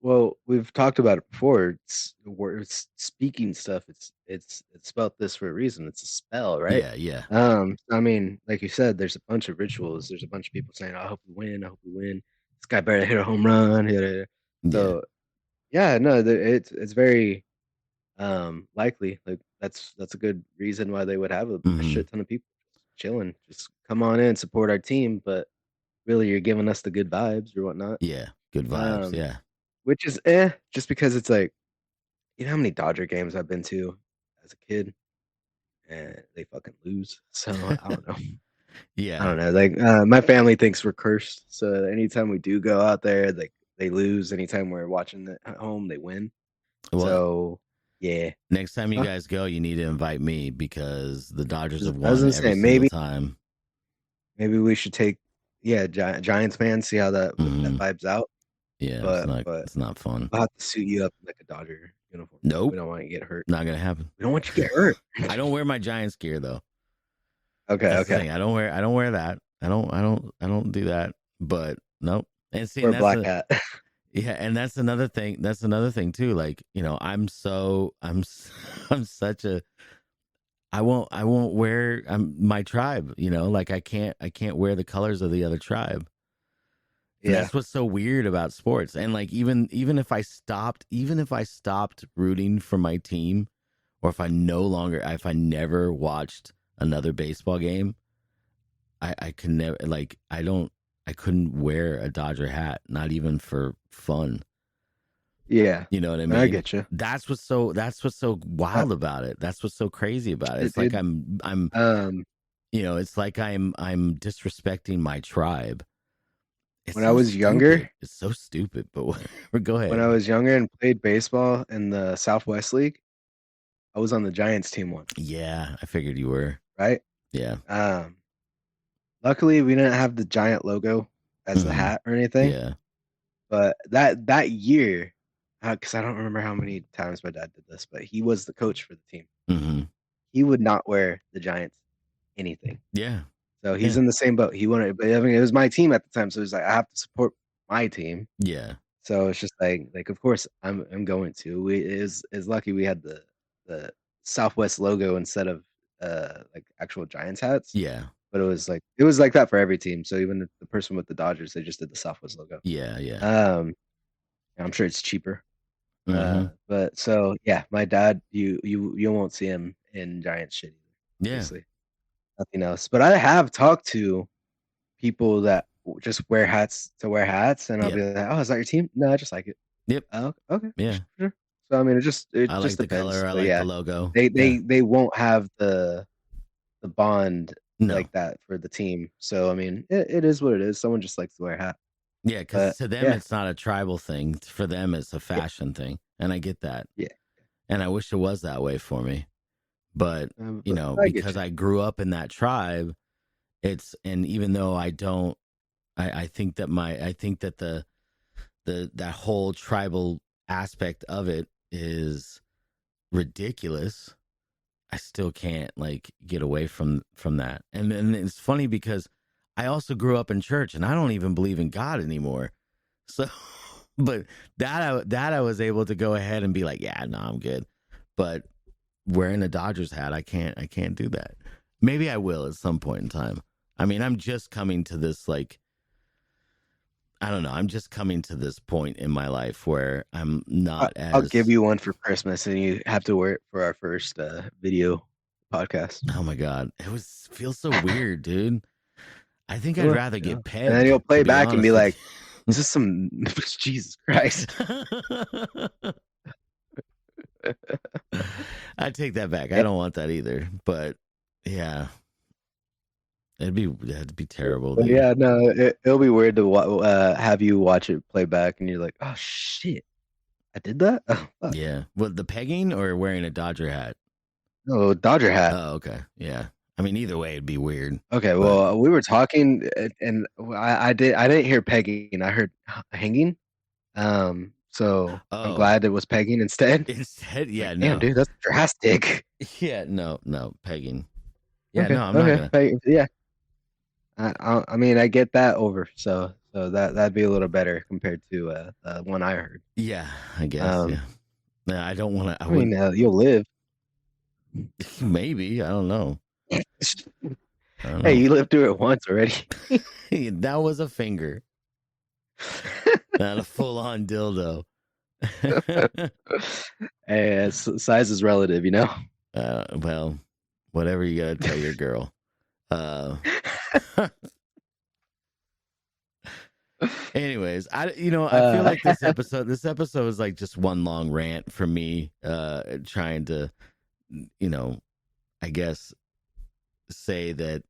[SPEAKER 2] Well, we've talked about it before. It's speaking stuff. It's spelled this for a reason. It's a spell, right?
[SPEAKER 3] Yeah.
[SPEAKER 2] I mean, like you said, there's a bunch of rituals. There's a bunch of people saying, "I hope we win. I hope we win. This guy better hit a home run." So yeah, no, it's very likely. Like that's a good reason why they would have a
[SPEAKER 3] Mhm.
[SPEAKER 2] shit ton of people chilling. Just come on in, support our team, but really, you're giving us the good vibes or whatnot.
[SPEAKER 3] Yeah. Good vibes.
[SPEAKER 2] Um,
[SPEAKER 3] Yeah.
[SPEAKER 2] which is just because it's like, you know how many Dodger games I've been to as a kid, and they fucking lose. So I don't know. I
[SPEAKER 3] Yeah.
[SPEAKER 2] don't know. Like my family thinks we're cursed. So anytime we do go out there, like they lose. Anytime we're watching it at home, they win.
[SPEAKER 3] Well,
[SPEAKER 2] So yeah.
[SPEAKER 3] next time you
[SPEAKER 2] Huh?
[SPEAKER 3] guys go, you need to invite me because the Dodgers have
[SPEAKER 2] I was
[SPEAKER 3] won
[SPEAKER 2] gonna
[SPEAKER 3] every
[SPEAKER 2] say
[SPEAKER 3] single time.
[SPEAKER 2] maybe we should take Giants fans, see how that
[SPEAKER 3] Mhm.
[SPEAKER 2] vibes out.
[SPEAKER 3] Yeah,
[SPEAKER 2] But
[SPEAKER 3] it's not fun.
[SPEAKER 2] we'll have to suit you up in like a Dodger uniform.
[SPEAKER 3] Nope.
[SPEAKER 2] We don't want you to get hurt.
[SPEAKER 3] Not gonna happen.
[SPEAKER 2] We don't want you to get hurt.
[SPEAKER 3] I don't wear my Giants gear though.
[SPEAKER 2] Okay,
[SPEAKER 3] That's the
[SPEAKER 2] okay.
[SPEAKER 3] thing. I don't wear that. I don't do that. But nope. And see,
[SPEAKER 2] Or
[SPEAKER 3] and
[SPEAKER 2] a black hat.
[SPEAKER 3] yeah, and that's another thing. That's another thing too. Like, you know, I'm such a I won't wear my tribe, you know, like I can't wear the colors of the other tribe. And
[SPEAKER 2] Yeah.
[SPEAKER 3] that's what's so weird about sports. And like even if I stopped rooting for my team, or if I never watched another baseball game, I could never, like I couldn't wear a Dodger hat, not even for fun.
[SPEAKER 2] Yeah.
[SPEAKER 3] You know what I mean?
[SPEAKER 2] I get you.
[SPEAKER 3] That's what's so wild about it. That's what's so crazy about it. It's like I'm you know, it's like I'm disrespecting my tribe. It's
[SPEAKER 2] when
[SPEAKER 3] so
[SPEAKER 2] I was
[SPEAKER 3] stupid.
[SPEAKER 2] younger,
[SPEAKER 3] It's so stupid, but whatever. Go ahead.
[SPEAKER 2] when I was younger and played baseball in the Southwest League, I was on the Giants team once,
[SPEAKER 3] Yeah, I figured you were.
[SPEAKER 2] right?
[SPEAKER 3] Yeah.
[SPEAKER 2] Luckily we didn't have the giant logo as the
[SPEAKER 3] Mhm.
[SPEAKER 2] hat or anything.
[SPEAKER 3] Yeah.
[SPEAKER 2] But that year, because I don't remember how many times my dad did this, but he was the coach for the team.
[SPEAKER 3] Hmm.
[SPEAKER 2] He would not wear the Giants anything.
[SPEAKER 3] Yeah.
[SPEAKER 2] So he's
[SPEAKER 3] Yeah.
[SPEAKER 2] in the same boat. He wanted, but I mean, it was my team at the time, so it was like I have to support my team.
[SPEAKER 3] Yeah.
[SPEAKER 2] So it's just like of course I'm going to. Is lucky we had the Southwest logo instead of like actual Giants hats.
[SPEAKER 3] Yeah.
[SPEAKER 2] But it was like that for every team. So even the person with the Dodgers, they just did the Southwest logo.
[SPEAKER 3] Yeah. Yeah.
[SPEAKER 2] I'm sure it's cheaper.
[SPEAKER 3] Hmm.
[SPEAKER 2] But so yeah, my dad, you won't see him in Giants shit either.
[SPEAKER 3] Yeah.
[SPEAKER 2] Obviously. Nothing else. But I have talked to people that just wear hats to wear hats, and I'll
[SPEAKER 3] Yep.
[SPEAKER 2] be like, "Oh, is that your team?" No, I just like it.
[SPEAKER 3] Yep.
[SPEAKER 2] Oh, okay.
[SPEAKER 3] Yeah.
[SPEAKER 2] Sure. So I mean, it just
[SPEAKER 3] I like the
[SPEAKER 2] depends.
[SPEAKER 3] color. I
[SPEAKER 2] But
[SPEAKER 3] like
[SPEAKER 2] yeah,
[SPEAKER 3] the logo.
[SPEAKER 2] they won't have the bond
[SPEAKER 3] No.
[SPEAKER 2] like that for the team. So I mean, it is what it is. Someone just likes to wear a hat.
[SPEAKER 3] Yeah, because to them
[SPEAKER 2] yeah.
[SPEAKER 3] it's not a tribal thing. For them, it's a fashion thing, and I get that.
[SPEAKER 2] Yeah.
[SPEAKER 3] And I wish it was that way for me, but
[SPEAKER 2] But I get
[SPEAKER 3] because
[SPEAKER 2] you.
[SPEAKER 3] I grew up in that tribe, and even though I don't, I think that that whole tribal aspect of it is ridiculous. I still can't like get away from that. And then it's funny because I also grew up in church and I don't even believe in God anymore. So but that I was able to go ahead and be like, yeah, no, I'm good. But wearing a Dodgers hat, I can't do that. Maybe I will at some point in time. I mean, I'm just coming to this like I don't know. I'm just coming to this point in my life where I'm not
[SPEAKER 2] I'll give you one for Christmas, and you have to wear it for our first video podcast.
[SPEAKER 3] Oh my god, feels so weird, dude. I think I'd
[SPEAKER 2] Yeah,
[SPEAKER 3] rather
[SPEAKER 2] yeah.
[SPEAKER 3] get pegged.
[SPEAKER 2] And then you'll play
[SPEAKER 3] to be
[SPEAKER 2] back and be
[SPEAKER 3] honest
[SPEAKER 2] like,
[SPEAKER 3] with
[SPEAKER 2] "Is this some Jesus Christ?"
[SPEAKER 3] you. I take that back. I don't want that either. But yeah, that'd be terrible,
[SPEAKER 2] But
[SPEAKER 3] dude.
[SPEAKER 2] yeah, no, it'll be weird to have you watch it play back, and you're like, "Oh shit, I did that." Oh, fuck.
[SPEAKER 3] Yeah, what the pegging or wearing a Dodger hat?
[SPEAKER 2] No, Dodger hat.
[SPEAKER 3] Oh, okay, yeah. I mean, either way, it'd be weird.
[SPEAKER 2] Okay, well, we were talking, and I didn't hear pegging. I heard hanging. So I'm
[SPEAKER 3] Oh.
[SPEAKER 2] glad it was pegging instead.
[SPEAKER 3] Instead, yeah,
[SPEAKER 2] Like,
[SPEAKER 3] no,
[SPEAKER 2] damn, dude, that's drastic.
[SPEAKER 3] yeah, no, pegging. Yeah,
[SPEAKER 2] Okay,
[SPEAKER 3] no, I'm not
[SPEAKER 2] okay,
[SPEAKER 3] gonna.
[SPEAKER 2] pegging, yeah. I mean, I get that over, so that'd be a little better compared to the one I heard.
[SPEAKER 3] Yeah, I guess. Yeah, no, I don't want to.
[SPEAKER 2] I mean, you'll live.
[SPEAKER 3] Maybe I don't know. I don't
[SPEAKER 2] Hey,
[SPEAKER 3] know.
[SPEAKER 2] you lived through it once already.
[SPEAKER 3] That was a finger, not a full-on dildo.
[SPEAKER 2] Hey, size is relative, you know.
[SPEAKER 3] Well, whatever you gotta tell your girl. Anyways, I feel like this episode is like just one long rant for me, trying to, I guess say that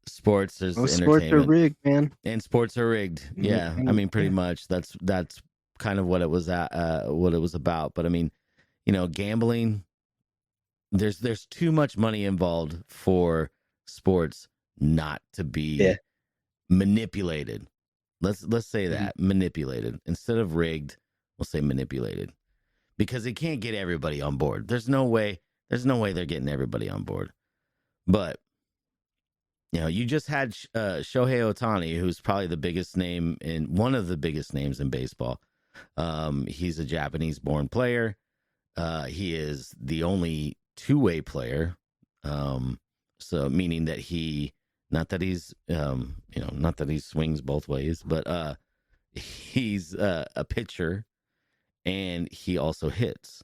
[SPEAKER 3] sports is
[SPEAKER 2] Most sports are
[SPEAKER 3] entertainment
[SPEAKER 2] rigged, man.
[SPEAKER 3] and sports are rigged. Yeah, I mean, pretty much that's kind of what it was about. But I mean, gambling. There's too much money involved for sports not to be manipulated. Let's say that manipulated instead of rigged. We'll say manipulated because it can't get everybody on board. There's no way they're getting everybody on board. But you just had Shohei Ohtani, who's probably one of the biggest names in baseball. He's a Japanese-born player. He is the only two-way player. So meaning that not that he swings both ways, but he's a pitcher and he also hits.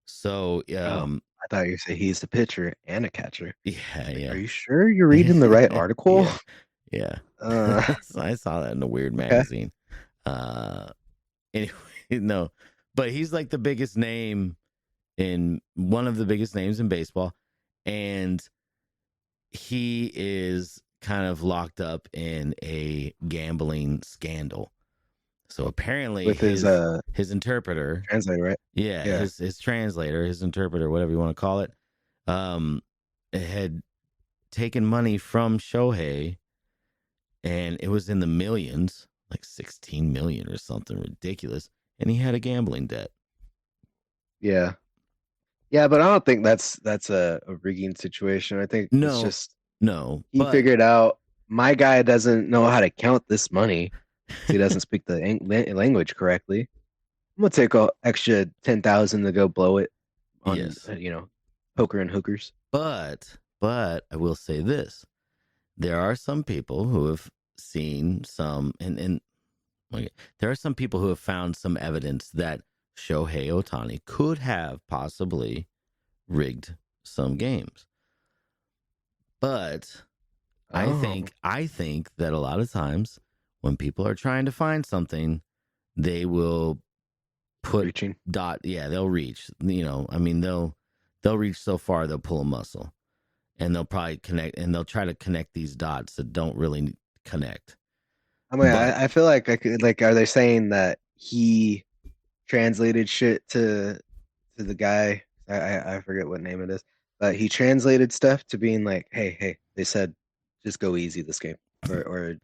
[SPEAKER 3] So
[SPEAKER 2] I thought you said he's the pitcher and a catcher.
[SPEAKER 3] Yeah.
[SPEAKER 2] Are you sure you're reading the right article?
[SPEAKER 3] Yeah. I saw that in a weird
[SPEAKER 2] Okay.
[SPEAKER 3] magazine. Anyway, no, but he's like the biggest name one of the biggest names in baseball, and he is kind of locked up in a gambling scandal. So apparently
[SPEAKER 2] With his
[SPEAKER 3] interpreter,
[SPEAKER 2] translator, right?
[SPEAKER 3] yeah. His translator, his interpreter, whatever you want to call it, had taken money from Shohei, and it was in the millions, like 16 million or something ridiculous, and he had a gambling debt.
[SPEAKER 2] Yeah, but I don't think that's a rigging situation. I think it's just he figured out my guy doesn't know how to count this money. He doesn't speak the language correctly. I'm gonna take an extra 10,000 to go blow it on poker and hookers.
[SPEAKER 3] But I will say this: there are some people who have seen some, and there are some people who have found some evidence that Shohei Ohtani could have possibly rigged some games. But I think that a lot of times when people are trying to find something, they will put
[SPEAKER 2] reaching.
[SPEAKER 3] They'll reach. I mean, they'll reach so far they'll pull a muscle, and they'll probably connect, and they'll try to connect these dots that don't really connect.
[SPEAKER 2] I mean,
[SPEAKER 3] But
[SPEAKER 2] I feel like I could like. Are they saying that he translated shit to the guy? I forget what name it is, but he translated stuff to being like, hey, they said just go easy this game, or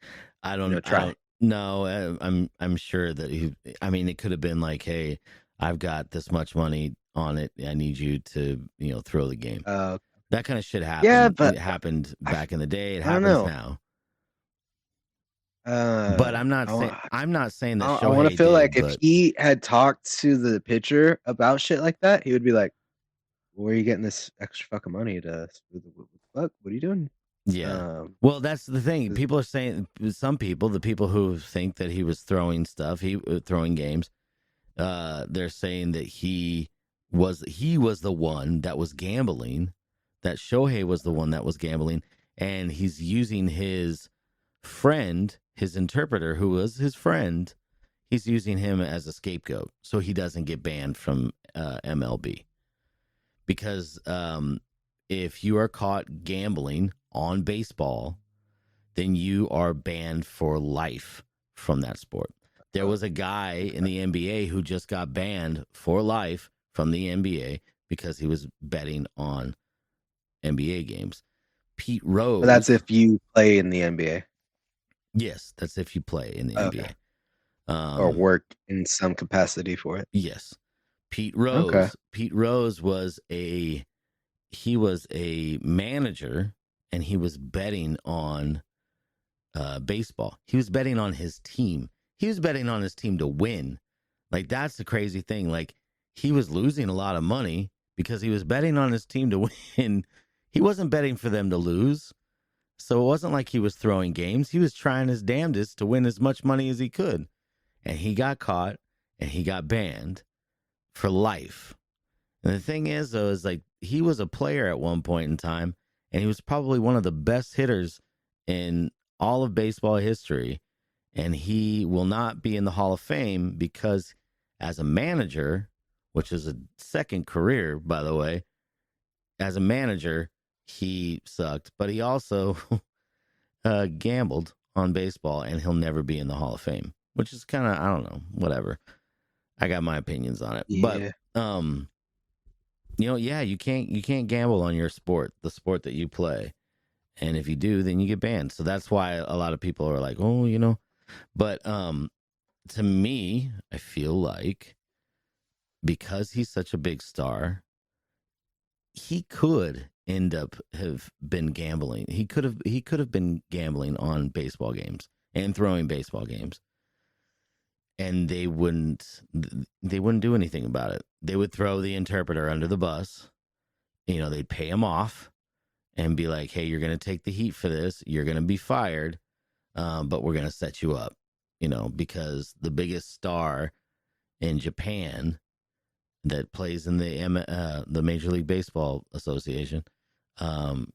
[SPEAKER 3] I
[SPEAKER 2] try.
[SPEAKER 3] don't know. I'm sure that he. I mean, it could have been like, hey, I've got this much money on it. I need you to throw the game. That kind of shit happened.
[SPEAKER 2] Yeah, but
[SPEAKER 3] It happened back in the day. It
[SPEAKER 2] I don't
[SPEAKER 3] happens
[SPEAKER 2] know.
[SPEAKER 3] now. But I'm not saying that
[SPEAKER 2] I want to
[SPEAKER 3] Shohei
[SPEAKER 2] feel
[SPEAKER 3] did.
[SPEAKER 2] like if
[SPEAKER 3] But
[SPEAKER 2] he had talked to the pitcher about shit like that, he would be like, "Where are you getting this extra fucking money to? What are you doing?"
[SPEAKER 3] yeah. Well, that's the thing.
[SPEAKER 2] 'Cause-
[SPEAKER 3] People are saying, some people, the people who think that he was throwing stuff, throwing games, they're saying that he was the one that was gambling, that Shohei was the one that was gambling, and he's using his friend, his interpreter, who was his friend, he's using him as a scapegoat so he doesn't get banned from MLB. Because if you are caught gambling on baseball, then you are banned for life from that sport. There was a guy in the NBA who just got banned for life from the NBA because he was betting on NBA games. Pete Rose.
[SPEAKER 2] But that's if you play in the NBA.
[SPEAKER 3] Yes, that's if you play in the NBA.
[SPEAKER 2] Or work in some capacity for it.
[SPEAKER 3] Yes. Pete Rose.
[SPEAKER 2] Okay.
[SPEAKER 3] Pete Rose was a manager, and he was betting on baseball. He was betting on his team. He was betting on his team to win. Like, that's the crazy thing. Like, he was losing a lot of money because he was betting on his team to win. He wasn't betting for them to lose. So it wasn't like he was throwing games. He was trying his damnedest to win as much money as he could. And he got caught, and he got banned for life. And the thing is, though, is like, he was a player at one point in time, and he was probably one of the best hitters in all of baseball history. And he will not be in the Hall of Fame because, as a manager, which is a second career, by the way, as a manager, he sucked. But he also gambled on baseball, and he'll never be in the Hall of Fame, which is kind of, I don't know, whatever. I got my opinions on it.
[SPEAKER 2] Yeah.
[SPEAKER 3] But, yeah, you can't gamble on your sport, the sport that you play. And if you do, then you get banned. So that's why a lot of people are like, oh, but to me, I feel like because he's such a big star, he could have been gambling. He could have been gambling on baseball games and throwing baseball games. And they wouldn't do anything about it. They would throw the interpreter under the bus. They'd pay him off and be like, hey, you're going to take the heat for this. You're going to be fired, but we're going to set you up, because the biggest star in Japan that plays in the Major League Baseball Association,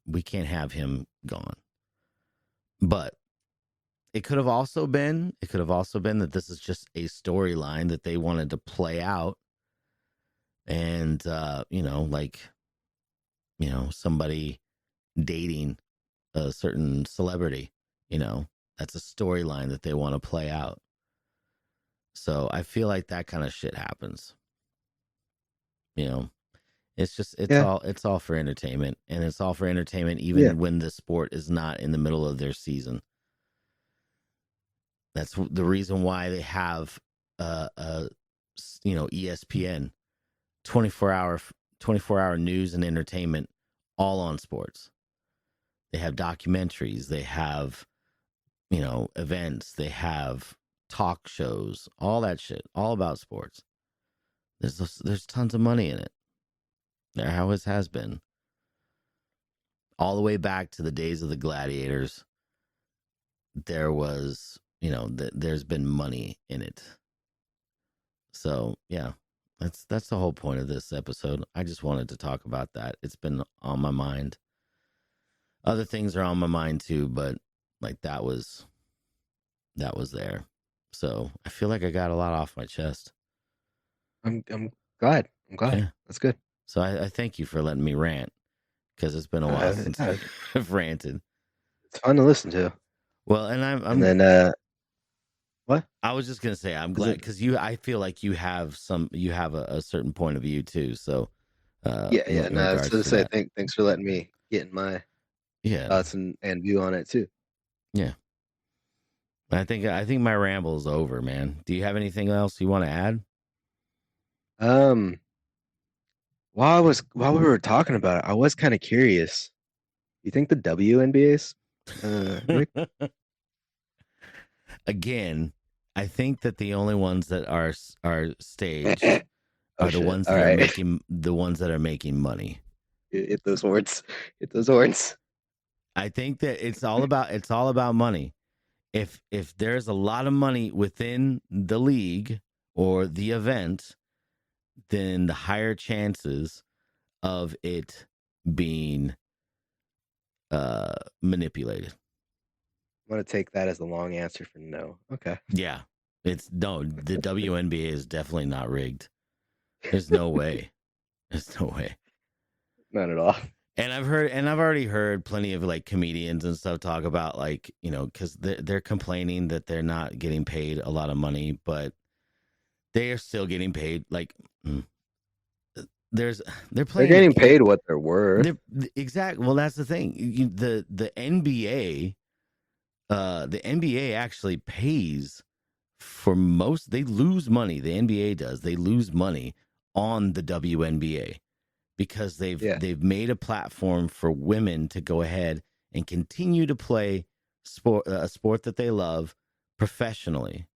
[SPEAKER 3] we can't have him gone. But it could have also been that this is just a storyline that they wanted to play out. And, somebody dating a certain celebrity, that's a storyline that they want to play out. So I feel like that kind of shit happens. It's all for entertainment, and it's all for entertainment even when the sport is not in the middle of their season. That's the reason why they have ESPN, 24-hour news and entertainment, all on sports. They have documentaries, they have events, they have talk shows, all that shit, all about sports. There's tons of money in it. There always has been. All the way back to the days of the gladiators, there was, there's been money in it. So, yeah, that's the whole point of this episode. I just wanted to talk about that. It's been on my mind. Other things are on my mind too, but like that was there. So I feel like I got a lot off my chest.
[SPEAKER 2] I'm glad.
[SPEAKER 3] Yeah.
[SPEAKER 2] That's good.
[SPEAKER 3] So I thank you for letting me rant, because it's been a while since I've ranted.
[SPEAKER 2] It's fun to listen to.
[SPEAKER 3] Well, and I'm
[SPEAKER 2] and then What?
[SPEAKER 3] I was just gonna say I'm
[SPEAKER 2] Is
[SPEAKER 3] glad
[SPEAKER 2] it-
[SPEAKER 3] because I feel like you have a certain point of view too. So
[SPEAKER 2] Yeah.
[SPEAKER 3] in
[SPEAKER 2] No, I was
[SPEAKER 3] regards
[SPEAKER 2] gonna
[SPEAKER 3] to
[SPEAKER 2] say,
[SPEAKER 3] that,
[SPEAKER 2] thanks for letting me get in my
[SPEAKER 3] yeah,
[SPEAKER 2] thoughts and view on it too.
[SPEAKER 3] yeah. I think my ramble is over, man. Do you have anything else you want to add?
[SPEAKER 2] Um, while we were talking about it, I was kind of curious. You think the WNBA's Rick?
[SPEAKER 3] Again, I think that the only ones that are staged
[SPEAKER 2] Oh
[SPEAKER 3] are the
[SPEAKER 2] shit!
[SPEAKER 3] ones
[SPEAKER 2] All
[SPEAKER 3] that are
[SPEAKER 2] right,
[SPEAKER 3] making money.
[SPEAKER 2] hit those words. Hit those words.
[SPEAKER 3] I think that it's all about money. If there's a lot of money within the league or the event, then the higher chances of it being manipulated.
[SPEAKER 2] I'm gonna take that as a long answer for no. Okay.
[SPEAKER 3] Yeah. It's no, the WNBA is definitely not rigged. There's no way. There's no way.
[SPEAKER 2] Not at all.
[SPEAKER 3] And I've already heard plenty of like comedians and stuff talk about like, because they're complaining that they're not getting paid a lot of money, but they are still getting paid. Like, they're
[SPEAKER 2] They're
[SPEAKER 3] playing
[SPEAKER 2] getting paid what they're worth.
[SPEAKER 3] Exactly. Well, that's the thing. The NBA, the NBA actually pays for most. They lose money. The NBA does. They lose money on the WNBA because they've made a platform for women to go ahead and continue to play a sport that they love professionally,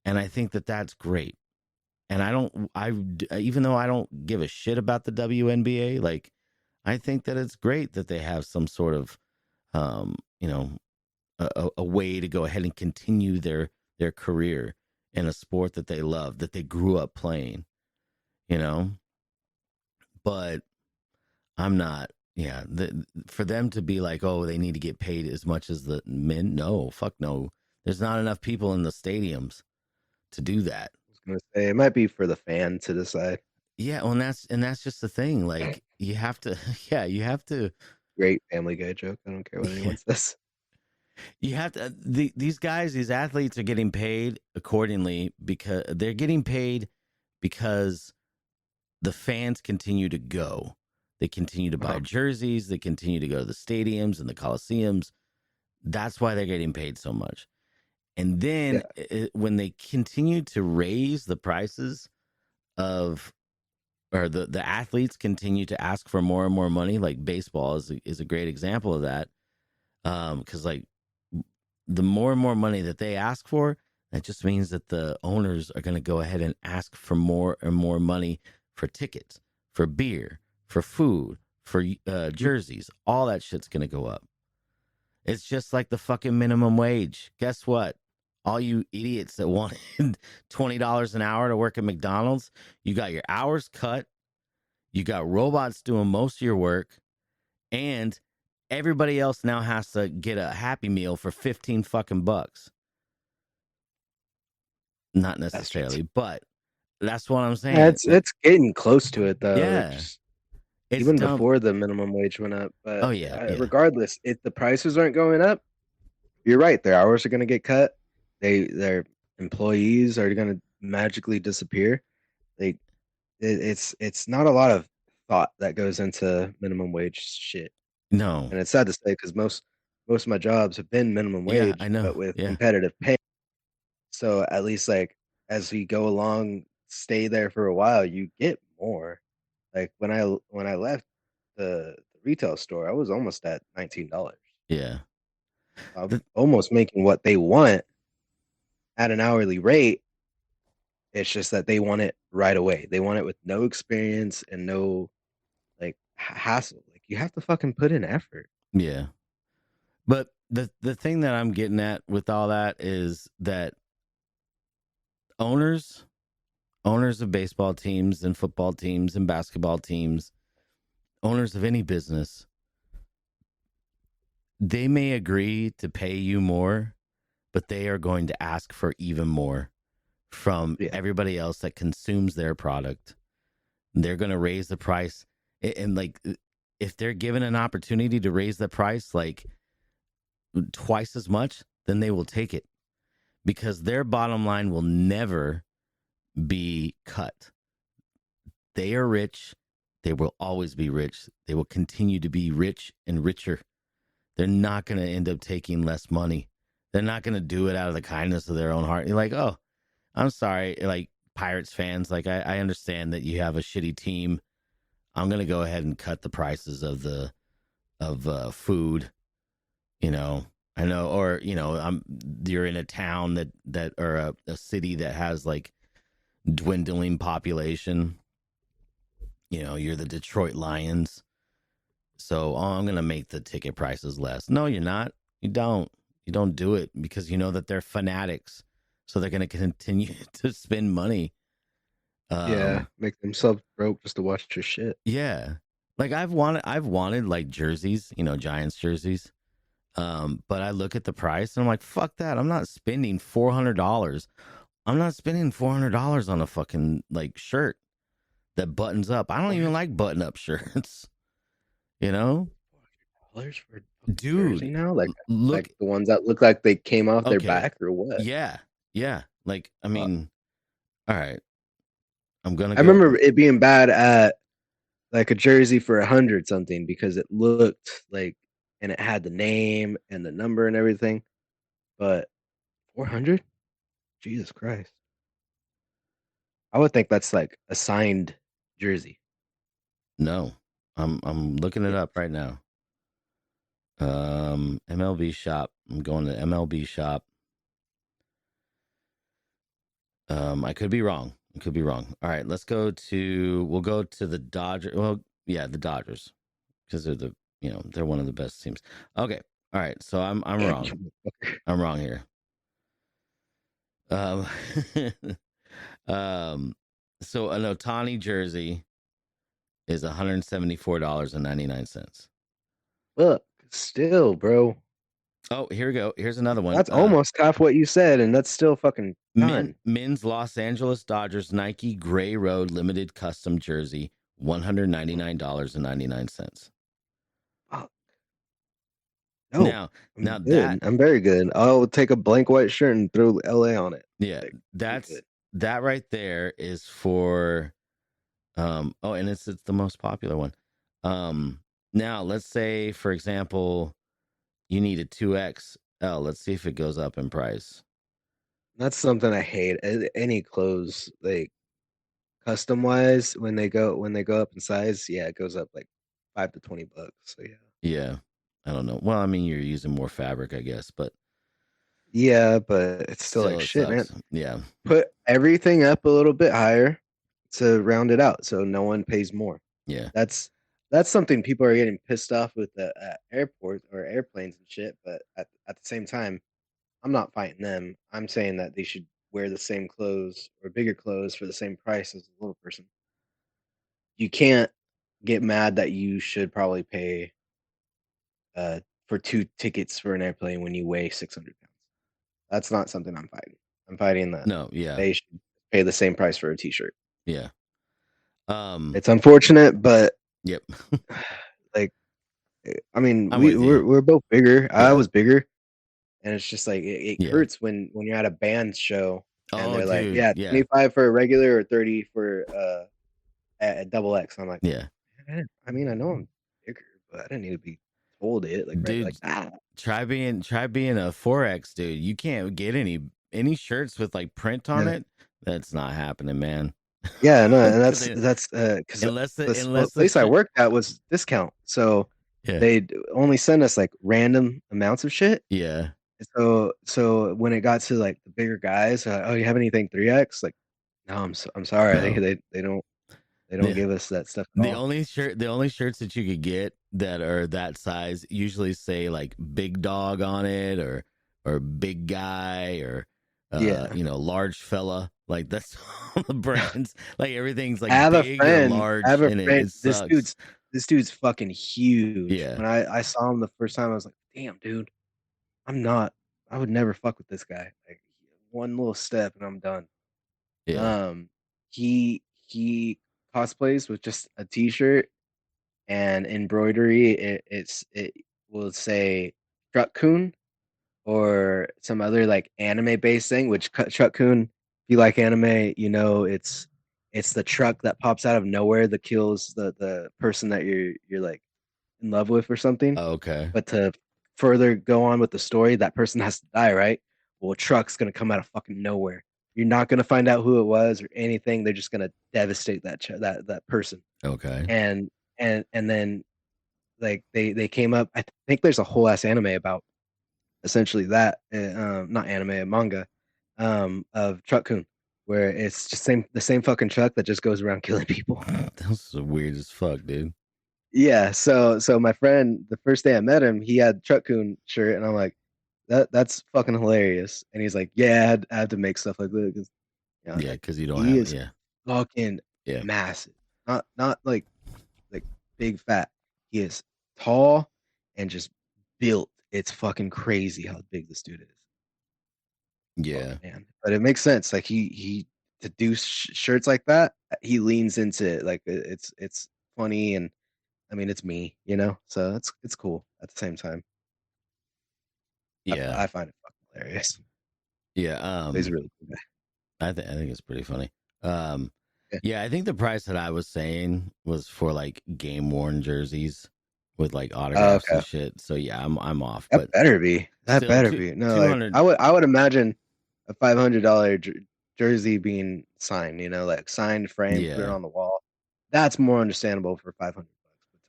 [SPEAKER 3] and I think that that's great. And even though I don't give a shit about the WNBA, like I think that it's great that they have some sort of, you know, a way to go ahead and continue their career in a sport that they love, that they grew up playing, you know. But I'm not. Yeah, for them to be like, oh, they need to get paid as much as the men. No, fuck no. There's not enough people in the stadiums to do that.
[SPEAKER 2] I was gonna say it might be for the fan to decide.
[SPEAKER 3] Yeah, well, and that's just the thing. Like you have to, yeah, you have to.
[SPEAKER 2] Great Family Guy joke. I don't care what anyone says.
[SPEAKER 3] You have to. These guys, these athletes, are getting paid accordingly because they're getting paid because the fans continue to go. They continue to buy jerseys. They continue to go to the stadiums and the coliseums. That's why they're getting paid so much. And then when they continue to raise the prices of, or the athletes continue to ask for more and more money, like baseball is a great example of that. Because like the more and more money that they ask for, that just means that the owners are going to go ahead and ask for more and more money for tickets, for beer, for food, for jerseys. All that shit's going to go up. It's just like the fucking minimum wage. Guess what? All you idiots that wanted $20 an hour to work at McDonald's, you got your hours cut. You got robots doing most of your work. And everybody else now has to get a Happy Meal for 15 fucking bucks. Not necessarily, but that's what I'm saying.
[SPEAKER 2] Yeah, it's getting close to it though.
[SPEAKER 3] Yeah. It's
[SPEAKER 2] even
[SPEAKER 3] dumb.
[SPEAKER 2] before the minimum wage went up. But
[SPEAKER 3] yeah.
[SPEAKER 2] Regardless, if the prices aren't going up, you're right. Their hours are going to get cut. Their employees are going to magically disappear. It's not a lot of thought that goes into minimum wage shit.
[SPEAKER 3] No,
[SPEAKER 2] and it's sad to say because most of my jobs have been minimum wage,
[SPEAKER 3] yeah, I know.
[SPEAKER 2] but with competitive pay. So at least like as we go along, stay there for a while, you get more. Like when I left the retail store, I was almost at $19.
[SPEAKER 3] Yeah.
[SPEAKER 2] I'm almost making what they want at an hourly rate. It's just that they want it right away. They want it with no experience and no like hassle. Like you have to fucking put in effort.
[SPEAKER 3] Yeah. But the thing that I'm getting at with all that is that owners of baseball teams and football teams and basketball teams, owners of any business, they may agree to pay you more, but they are going to ask for even more from everybody else that consumes their product. They're going to raise the price. And like, if they're given an opportunity to raise the price like twice as much, then they will take it because their bottom line will never be cut. They are rich. They will always be rich. They will continue to be rich and richer. They're not going to end up taking less money. They're not going to do it out of the kindness of their own heart. You're like, oh, I'm sorry. Like Pirates fans, like I understand that you have a shitty team. I'm going to go ahead and cut the prices of food. You know, I know, or you're in a town that or a city that has like dwindling population. You're the Detroit Lions. So, I'm going to make the ticket prices less. No, you're not. You don't. You don't do it because you know that they're fanatics. So they're going to continue to spend money.
[SPEAKER 2] Make themselves broke just to watch your shit.
[SPEAKER 3] Yeah. Like I've wanted like jerseys, Giants jerseys. But I look at the price and I'm like, fuck that. I'm not spending $400. I'm not spending $400 on a fucking like shirt that buttons up. I don't even like button up shirts.
[SPEAKER 2] $400 for a
[SPEAKER 3] Dude,
[SPEAKER 2] jersey now? Like
[SPEAKER 3] look,
[SPEAKER 2] the ones that look like they came off their
[SPEAKER 3] okay.
[SPEAKER 2] back or what?
[SPEAKER 3] Yeah. Like, I mean, all right. I
[SPEAKER 2] remember it being bad at like a jersey for 100 something because it looked like, and it had the name and the number and everything. But 400? Jesus Christ. I would think that's like a signed jersey.
[SPEAKER 3] No, I'm looking it up right now. MLB shop. I'm going to MLB shop. I could be wrong. All right, we'll go to the Dodgers. Well, yeah, the Dodgers, because they're one of the best teams. Okay. All right. So I'm wrong. I'm wrong here. So an Ohtani jersey is $174.99.
[SPEAKER 2] Look, still, bro.
[SPEAKER 3] Oh, here we go. Here's another one.
[SPEAKER 2] That's almost half what you said, and that's still fucking done.
[SPEAKER 3] Men's Los Angeles Dodgers Nike Gray Road Limited Custom Jersey, $199.99.
[SPEAKER 2] Fuck. No,
[SPEAKER 3] now
[SPEAKER 2] good. I'm very good. I'll take a blank white shirt and throw LA on it.
[SPEAKER 3] Yeah, that right there is for and it's the most popular one. Now let's say, for example, you need a 2XL. Let's see if it goes up in price.
[SPEAKER 2] That's something I hate. Any clothes, like custom wise, when they go up in size, yeah, it goes up like $5 to $20. So yeah.
[SPEAKER 3] Yeah, I don't know. Well, I mean, you're using more fabric, I guess, but
[SPEAKER 2] yeah, but it's still like shit,
[SPEAKER 3] sucks.
[SPEAKER 2] man.
[SPEAKER 3] Yeah,
[SPEAKER 2] put everything up a little bit higher to round it out, so no one pays more.
[SPEAKER 3] Yeah,
[SPEAKER 2] that's something people are getting pissed off with at airports or airplanes and shit. But at the same time, I'm not fighting them. I'm saying that they should wear the same clothes or bigger clothes for the same price as a little person. You can't get mad that you should probably pay for 2 tickets for an airplane when you weigh 600 pounds. That's not something I'm fighting. I'm fighting that they should pay the same price for a t-shirt.
[SPEAKER 3] Yeah.
[SPEAKER 2] It's unfortunate, but
[SPEAKER 3] yep.
[SPEAKER 2] like, I mean, we're both bigger. Yeah. I was bigger, and it's just like it hurts when you're at a band show and they're like, yeah, 25 for a regular or 30 for a double X. I'm like,
[SPEAKER 3] yeah.
[SPEAKER 2] I mean, I know I'm bigger, but I didn't need to be told it. Like,
[SPEAKER 3] dude,
[SPEAKER 2] like that.
[SPEAKER 3] Try being a 4X, dude. You can't get any shirts with like print on it. That's not happening, man.
[SPEAKER 2] Yeah, no, and that's because
[SPEAKER 3] unless
[SPEAKER 2] the place I worked at was discount, so they'd only send us like random amounts of shit.
[SPEAKER 3] Yeah.
[SPEAKER 2] So when it got to like the bigger guys, oh, you have anything 3X? Like, no, I'm sorry, no. They don't give us that stuff.
[SPEAKER 3] The only shirts that you could get that are that size usually say like big dog on it or big guy or large fella. Like that's all the brands. Like everything's like big or large.
[SPEAKER 2] I have a friend. This dude's fucking huge.
[SPEAKER 3] Yeah.
[SPEAKER 2] When I saw him the first time, I was like, damn, dude, I would never fuck with this guy. Like one little step and I'm done.
[SPEAKER 3] Yeah.
[SPEAKER 2] He cosplays with just a t-shirt and embroidery. It will say Truck Coon, or some other like anime based thing. Which Truck Kun, if you like anime, you know it's the truck that pops out of nowhere that kills the person that you're like in love with or something.
[SPEAKER 3] Okay.
[SPEAKER 2] But to further go on with the story, that person has to die, right? Well, a truck's gonna come out of fucking nowhere. You're not gonna find out who it was or anything. They're just gonna devastate that person.
[SPEAKER 3] Okay.
[SPEAKER 2] And then like they came up. I think there's a whole ass anime about essentially that, not anime, a manga, of Truck Kun, where it's just the same fucking truck that just goes around killing people.
[SPEAKER 3] That's weird as fuck, dude.
[SPEAKER 2] Yeah, so my friend, the first day I met him, he had Truck Kun shirt, and I'm like, that's fucking hilarious. And he's like, yeah, I had to make stuff like that because
[SPEAKER 3] Yeah, because you don't
[SPEAKER 2] he
[SPEAKER 3] have
[SPEAKER 2] is
[SPEAKER 3] yeah.
[SPEAKER 2] fucking
[SPEAKER 3] Yeah.
[SPEAKER 2] massive, not like big fat. He is tall and just built. It's fucking crazy how big this dude is.
[SPEAKER 3] Yeah.
[SPEAKER 2] Oh, man, but it makes sense. Like he to do shirts like that, he leans into it. Like it's funny, and I mean it's me, you know. So it's cool at the same time.
[SPEAKER 3] Yeah.
[SPEAKER 2] I find it fucking hilarious.
[SPEAKER 3] Yeah.
[SPEAKER 2] He's a really cool guy.
[SPEAKER 3] I think it's pretty funny. Um
[SPEAKER 2] Yeah.
[SPEAKER 3] yeah, I think the price that I was saying was for like game worn jerseys with like autographs and
[SPEAKER 2] Okay,
[SPEAKER 3] shit. So yeah, I'm off.
[SPEAKER 2] that
[SPEAKER 3] But
[SPEAKER 2] better be. That
[SPEAKER 3] still
[SPEAKER 2] better be. No, like
[SPEAKER 3] 200
[SPEAKER 2] I would imagine a $500 jersey being signed. You know, like signed, framed, put it
[SPEAKER 3] yeah.
[SPEAKER 2] on the wall. That's more understandable for $500. But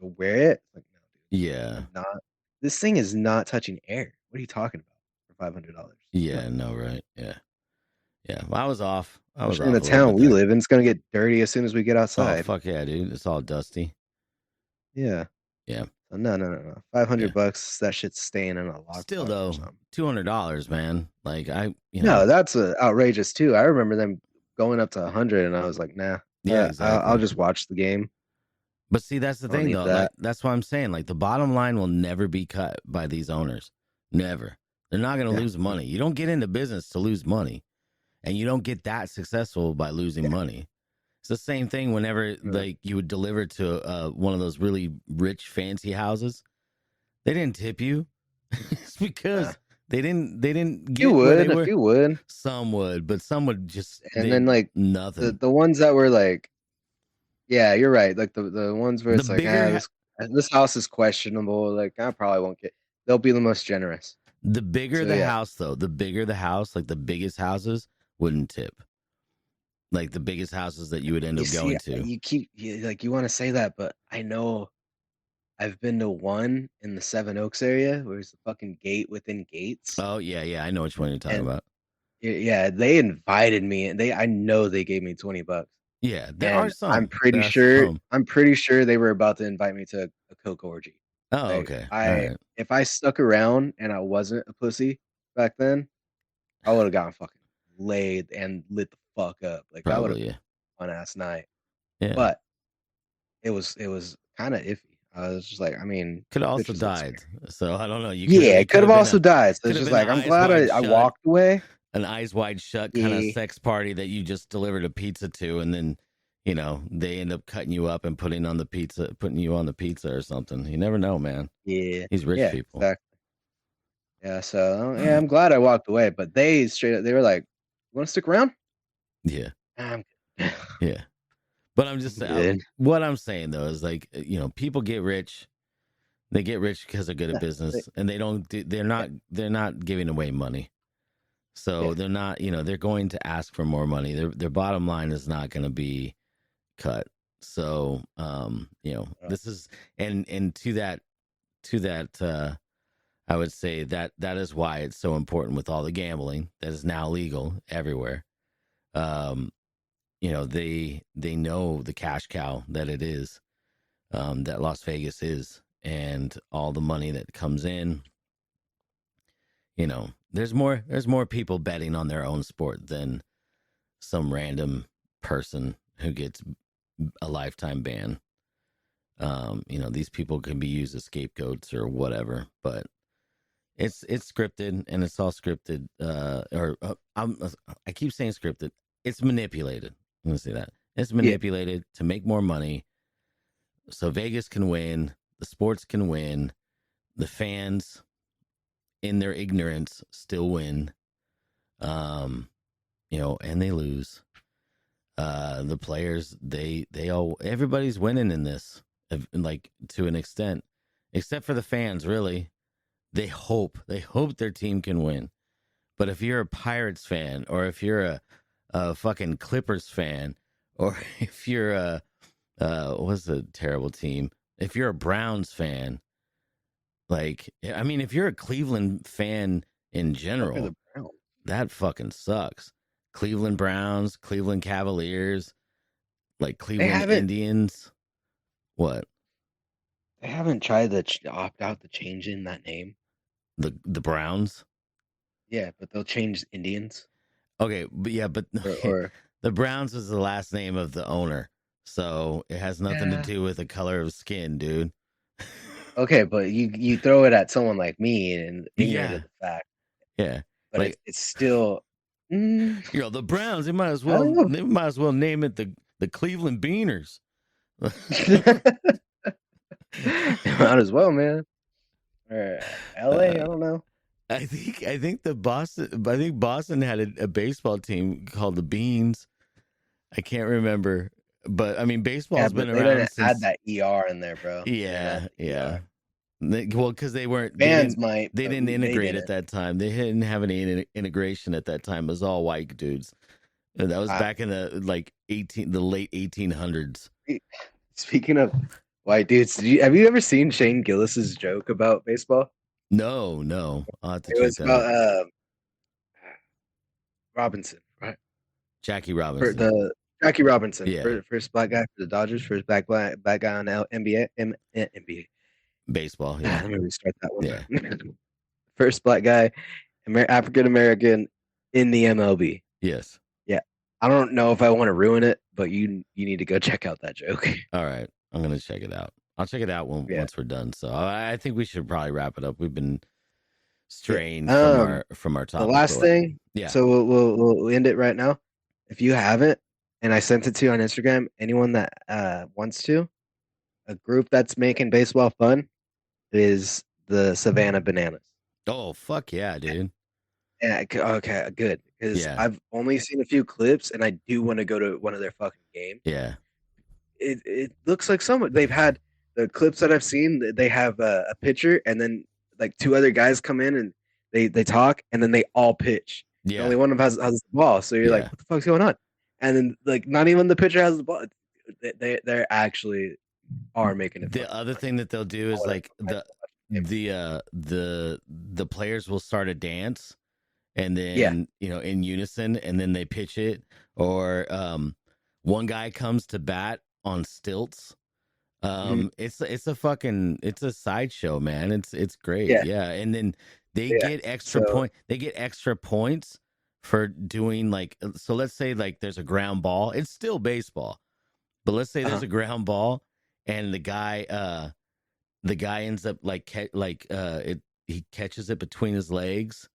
[SPEAKER 2] to wear it, like no, dude,
[SPEAKER 3] Yeah.
[SPEAKER 2] I'm not. This thing is not touching air. What are you talking about for $500?
[SPEAKER 3] Yeah, no, right. Yeah. Yeah. Well, I was off. I was
[SPEAKER 2] Especially in
[SPEAKER 3] off
[SPEAKER 2] the
[SPEAKER 3] a little
[SPEAKER 2] town
[SPEAKER 3] bit
[SPEAKER 2] we
[SPEAKER 3] there.
[SPEAKER 2] live in, it's gonna get dirty as soon as we get
[SPEAKER 3] Oh
[SPEAKER 2] outside.
[SPEAKER 3] fuck yeah, dude. It's all dusty.
[SPEAKER 2] Yeah.
[SPEAKER 3] Yeah.
[SPEAKER 2] So no. 500
[SPEAKER 3] Yeah.
[SPEAKER 2] bucks, that shit's staying in a
[SPEAKER 3] Still
[SPEAKER 2] lockbox or
[SPEAKER 3] though,
[SPEAKER 2] something.
[SPEAKER 3] $200, man. Like
[SPEAKER 2] No, that's outrageous too. I remember them going up to 100, and I was like, nah,
[SPEAKER 3] yeah,
[SPEAKER 2] I'll
[SPEAKER 3] exactly.
[SPEAKER 2] just watch the game.
[SPEAKER 3] But see, that's the
[SPEAKER 2] I don't
[SPEAKER 3] thing
[SPEAKER 2] need
[SPEAKER 3] though. Like
[SPEAKER 2] that.
[SPEAKER 3] that's what I'm saying. Like the bottom line will never be cut by these owners. Never. They're not going to
[SPEAKER 2] Yeah,
[SPEAKER 3] lose money. You don't get into business to lose money, and you don't get that successful by losing
[SPEAKER 2] yeah,
[SPEAKER 3] money. It's the same thing whenever
[SPEAKER 2] yeah.
[SPEAKER 3] like you would deliver to one of those really rich fancy houses. They didn't tip you. It's because they didn't
[SPEAKER 2] You
[SPEAKER 3] get where they
[SPEAKER 2] would, a
[SPEAKER 3] were.
[SPEAKER 2] few would,
[SPEAKER 3] Some would, but some would just
[SPEAKER 2] and then like
[SPEAKER 3] nothing.
[SPEAKER 2] the ones that were like, yeah, you're right. Like the ones where
[SPEAKER 3] The
[SPEAKER 2] it's like,
[SPEAKER 3] bigger
[SPEAKER 2] this house is questionable. Like I probably won't get. They'll be the most generous.
[SPEAKER 3] the bigger
[SPEAKER 2] So
[SPEAKER 3] the
[SPEAKER 2] yeah,
[SPEAKER 3] house though, the bigger the house, like the biggest houses wouldn't tip. Like the biggest houses that you would end
[SPEAKER 2] you
[SPEAKER 3] up
[SPEAKER 2] see,
[SPEAKER 3] going to.
[SPEAKER 2] like you want to say that, but I know I've been to one in the Seven Oaks area where it's a fucking gate within gates,
[SPEAKER 3] Oh yeah, I know which one you're talking
[SPEAKER 2] and
[SPEAKER 3] about.
[SPEAKER 2] yeah, they invited me, and I know they gave me $20,
[SPEAKER 3] Yeah, there are
[SPEAKER 2] and
[SPEAKER 3] some. There are some.
[SPEAKER 2] I'm pretty sure they were about to invite me to a coke orgy.
[SPEAKER 3] Oh,
[SPEAKER 2] Like
[SPEAKER 3] okay. All right.
[SPEAKER 2] if I stuck around and I wasn't a pussy back then, I would have gotten fucking laid and lit the fuck up. Like that would have
[SPEAKER 3] Probably,
[SPEAKER 2] been
[SPEAKER 3] yeah.
[SPEAKER 2] a fun ass night.
[SPEAKER 3] Yeah.
[SPEAKER 2] But it was kind of iffy. I was just like, I mean,
[SPEAKER 3] Could have
[SPEAKER 2] bitch
[SPEAKER 3] also
[SPEAKER 2] was like
[SPEAKER 3] died.
[SPEAKER 2] scary.
[SPEAKER 3] So I don't know. You
[SPEAKER 2] Yeah, it could have
[SPEAKER 3] been
[SPEAKER 2] also died. So
[SPEAKER 3] could
[SPEAKER 2] it's
[SPEAKER 3] have
[SPEAKER 2] just
[SPEAKER 3] been
[SPEAKER 2] like,
[SPEAKER 3] an
[SPEAKER 2] I'm
[SPEAKER 3] eyes
[SPEAKER 2] glad
[SPEAKER 3] wide
[SPEAKER 2] I
[SPEAKER 3] shut,
[SPEAKER 2] walked away.
[SPEAKER 3] an eyes wide shut kind
[SPEAKER 2] Yeah,
[SPEAKER 3] of sex party that you just delivered a pizza to, and then they end up cutting you up and putting you on the pizza or something. You never know, man.
[SPEAKER 2] yeah,
[SPEAKER 3] These rich
[SPEAKER 2] yeah,
[SPEAKER 3] people.
[SPEAKER 2] exactly. Yeah, so yeah, I'm glad I walked away. But they straight up, they were like, "You want to stick around?"
[SPEAKER 3] Yeah,
[SPEAKER 2] I'm good.
[SPEAKER 3] yeah. But I'm just
[SPEAKER 2] Good.
[SPEAKER 3] what I'm saying though is like people get rich. They get rich because they're good at
[SPEAKER 2] Yeah,
[SPEAKER 3] business, and they don't. They're not giving away money. So
[SPEAKER 2] yeah,
[SPEAKER 3] they're not. They're going to ask for more money. Their bottom line is not going to be cut. So this is and to that I would say that is why it's so important with all the gambling that is now legal everywhere. They know the cash cow that it is, that Las Vegas is, and all the money that comes in. There's more people betting on their own sport than some random person who gets a lifetime ban. These people can be used as scapegoats or whatever, but it's scripted, and it's all scripted. I keep saying scripted. It's manipulated. Let me say that. It's manipulated to make more money, so Vegas can win, the sports can win, the fans in their ignorance, still win. You know, and they lose. The players, everybody's winning in this, like to an extent, except for the fans. Really, they hope their team can win. But if you're a Pirates fan, or if you're a fucking Clippers fan, or if you're a what's a terrible team? If you're a Browns fan, like, I mean, if you're a Cleveland fan in general, that fucking sucks. Cleveland Browns, Cleveland Cavaliers, like Cleveland Indians. What?
[SPEAKER 2] They haven't tried to opt out to changing that name.
[SPEAKER 3] The Browns?
[SPEAKER 2] Yeah, but they'll change Indians.
[SPEAKER 3] Okay, but
[SPEAKER 2] Or
[SPEAKER 3] the Browns is the last name of the owner, so it has nothing to do with the color of skin, dude.
[SPEAKER 2] Okay, but you throw it at someone like me and ignorant of the fact.
[SPEAKER 3] Yeah,
[SPEAKER 2] but like, it's still.
[SPEAKER 3] You know, the Browns. They might as well name it the Cleveland Beaners.
[SPEAKER 2] Might as well, man. Or L.A. I don't know.
[SPEAKER 3] I think Boston had a baseball team called the Beans. I can't remember, but I mean, baseball's been around. They didn't
[SPEAKER 2] add that ER in there, bro.
[SPEAKER 3] Yeah. Well, because they weren't
[SPEAKER 2] fans
[SPEAKER 3] they didn't integrate at that time. They didn't have any integration at that time. It was all white dudes. And that was back in the late 1800s.
[SPEAKER 2] Speaking of white dudes, have you ever seen Shane Gillis's joke about baseball?
[SPEAKER 3] No.
[SPEAKER 2] It was about Robinson, right?
[SPEAKER 3] Jackie Robinson.
[SPEAKER 2] Jackie Robinson,
[SPEAKER 3] yeah.
[SPEAKER 2] First black guy for the Dodgers, first black guy on NBA.
[SPEAKER 3] Baseball, yeah.
[SPEAKER 2] Let me restart that one.
[SPEAKER 3] Yeah.
[SPEAKER 2] First black guy, African American in the MLB.
[SPEAKER 3] Yes.
[SPEAKER 2] Yeah. I don't know if I want to ruin it, but you need to go check out that joke.
[SPEAKER 3] All right. I'm going to check it out. I'll check it out once we're done. So I think we should probably wrap it up. We've been straying from our topic.
[SPEAKER 2] The last thing.
[SPEAKER 3] Yeah.
[SPEAKER 2] So we'll end it right now. If you haven't, and I sent it to you on Instagram, anyone that wants to, a group that's making baseball fun is the Savannah Bananas.
[SPEAKER 3] Oh, fuck yeah, dude.
[SPEAKER 2] Yeah, okay, good. Because I've only seen a few clips, and I do want to go to one of their fucking games.
[SPEAKER 3] Yeah.
[SPEAKER 2] It looks like they've had the clips that I've seen. They have a pitcher, and then like two other guys come in, and they talk, and then they all pitch.
[SPEAKER 3] Yeah.
[SPEAKER 2] And only one of them has the ball. So you're like, what the fuck's going on? And then like not even the pitcher has the ball. They actually are making it fun.
[SPEAKER 3] The other thing that they'll do is like the players will start a dance, and then in unison, and then they pitch it, or one guy comes to bat on stilts. It's a sideshow, man. It's great. Yeah. And then they get extra points for doing like, so let's say like there's a ground ball. It's still baseball, but let's say there's a ground ball, and the guy ends up he catches it between his legs,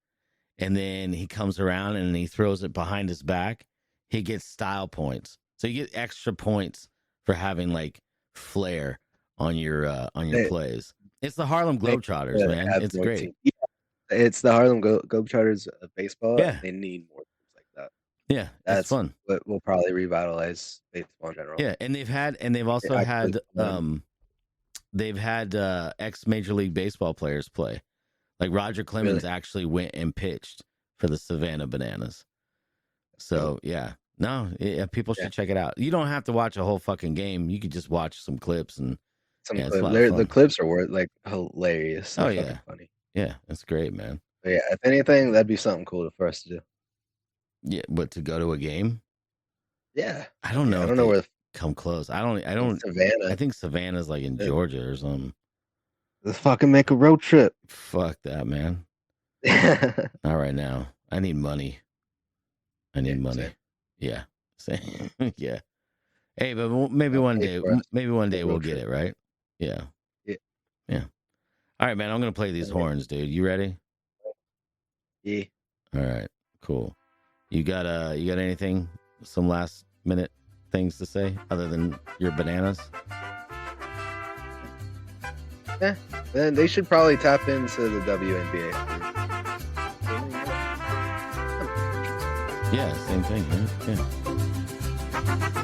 [SPEAKER 3] and then he comes around and he throws it behind his back. He gets style points. So you get extra points for having like flair on your plays. It's the Harlem Globetrotters, man. It's great.
[SPEAKER 2] Yeah. It's the Harlem Globetrotters of baseball.
[SPEAKER 3] Yeah.
[SPEAKER 2] They need more things like that.
[SPEAKER 3] Yeah, that's fun.
[SPEAKER 2] What will probably revitalize baseball in general.
[SPEAKER 3] Yeah, and they've also had ex Major League Baseball players play. Like Roger Clemens actually went and pitched for the Savannah Bananas. So people should check it out. You don't have to watch a whole fucking game. You could just watch some clips and
[SPEAKER 2] the clips are hilarious.
[SPEAKER 3] They're
[SPEAKER 2] fucking funny.
[SPEAKER 3] Yeah, that's great, man.
[SPEAKER 2] But yeah, if anything, that'd be something cool for us to do.
[SPEAKER 3] Yeah, but to go to a game?
[SPEAKER 2] Yeah,
[SPEAKER 3] I don't know.
[SPEAKER 2] I don't know where
[SPEAKER 3] come close. I don't.
[SPEAKER 2] Savannah.
[SPEAKER 3] I think Savannah's like in Georgia or something.
[SPEAKER 2] Let's fucking make a road trip.
[SPEAKER 3] Fuck that, man. All right, now I need money. Money.
[SPEAKER 2] Same.
[SPEAKER 3] Yeah. Same. Yeah. Hey, but maybe one day we'll get it, right? Yeah. Yeah. All right, man. I'm gonna play these horns, dude. You ready?
[SPEAKER 2] Yeah.
[SPEAKER 3] All right. Cool. You got anything? Some last minute things to say other than your bananas?
[SPEAKER 2] Yeah. Then they should probably tap into the WNBA.
[SPEAKER 3] Yeah, same thing, right? Yeah.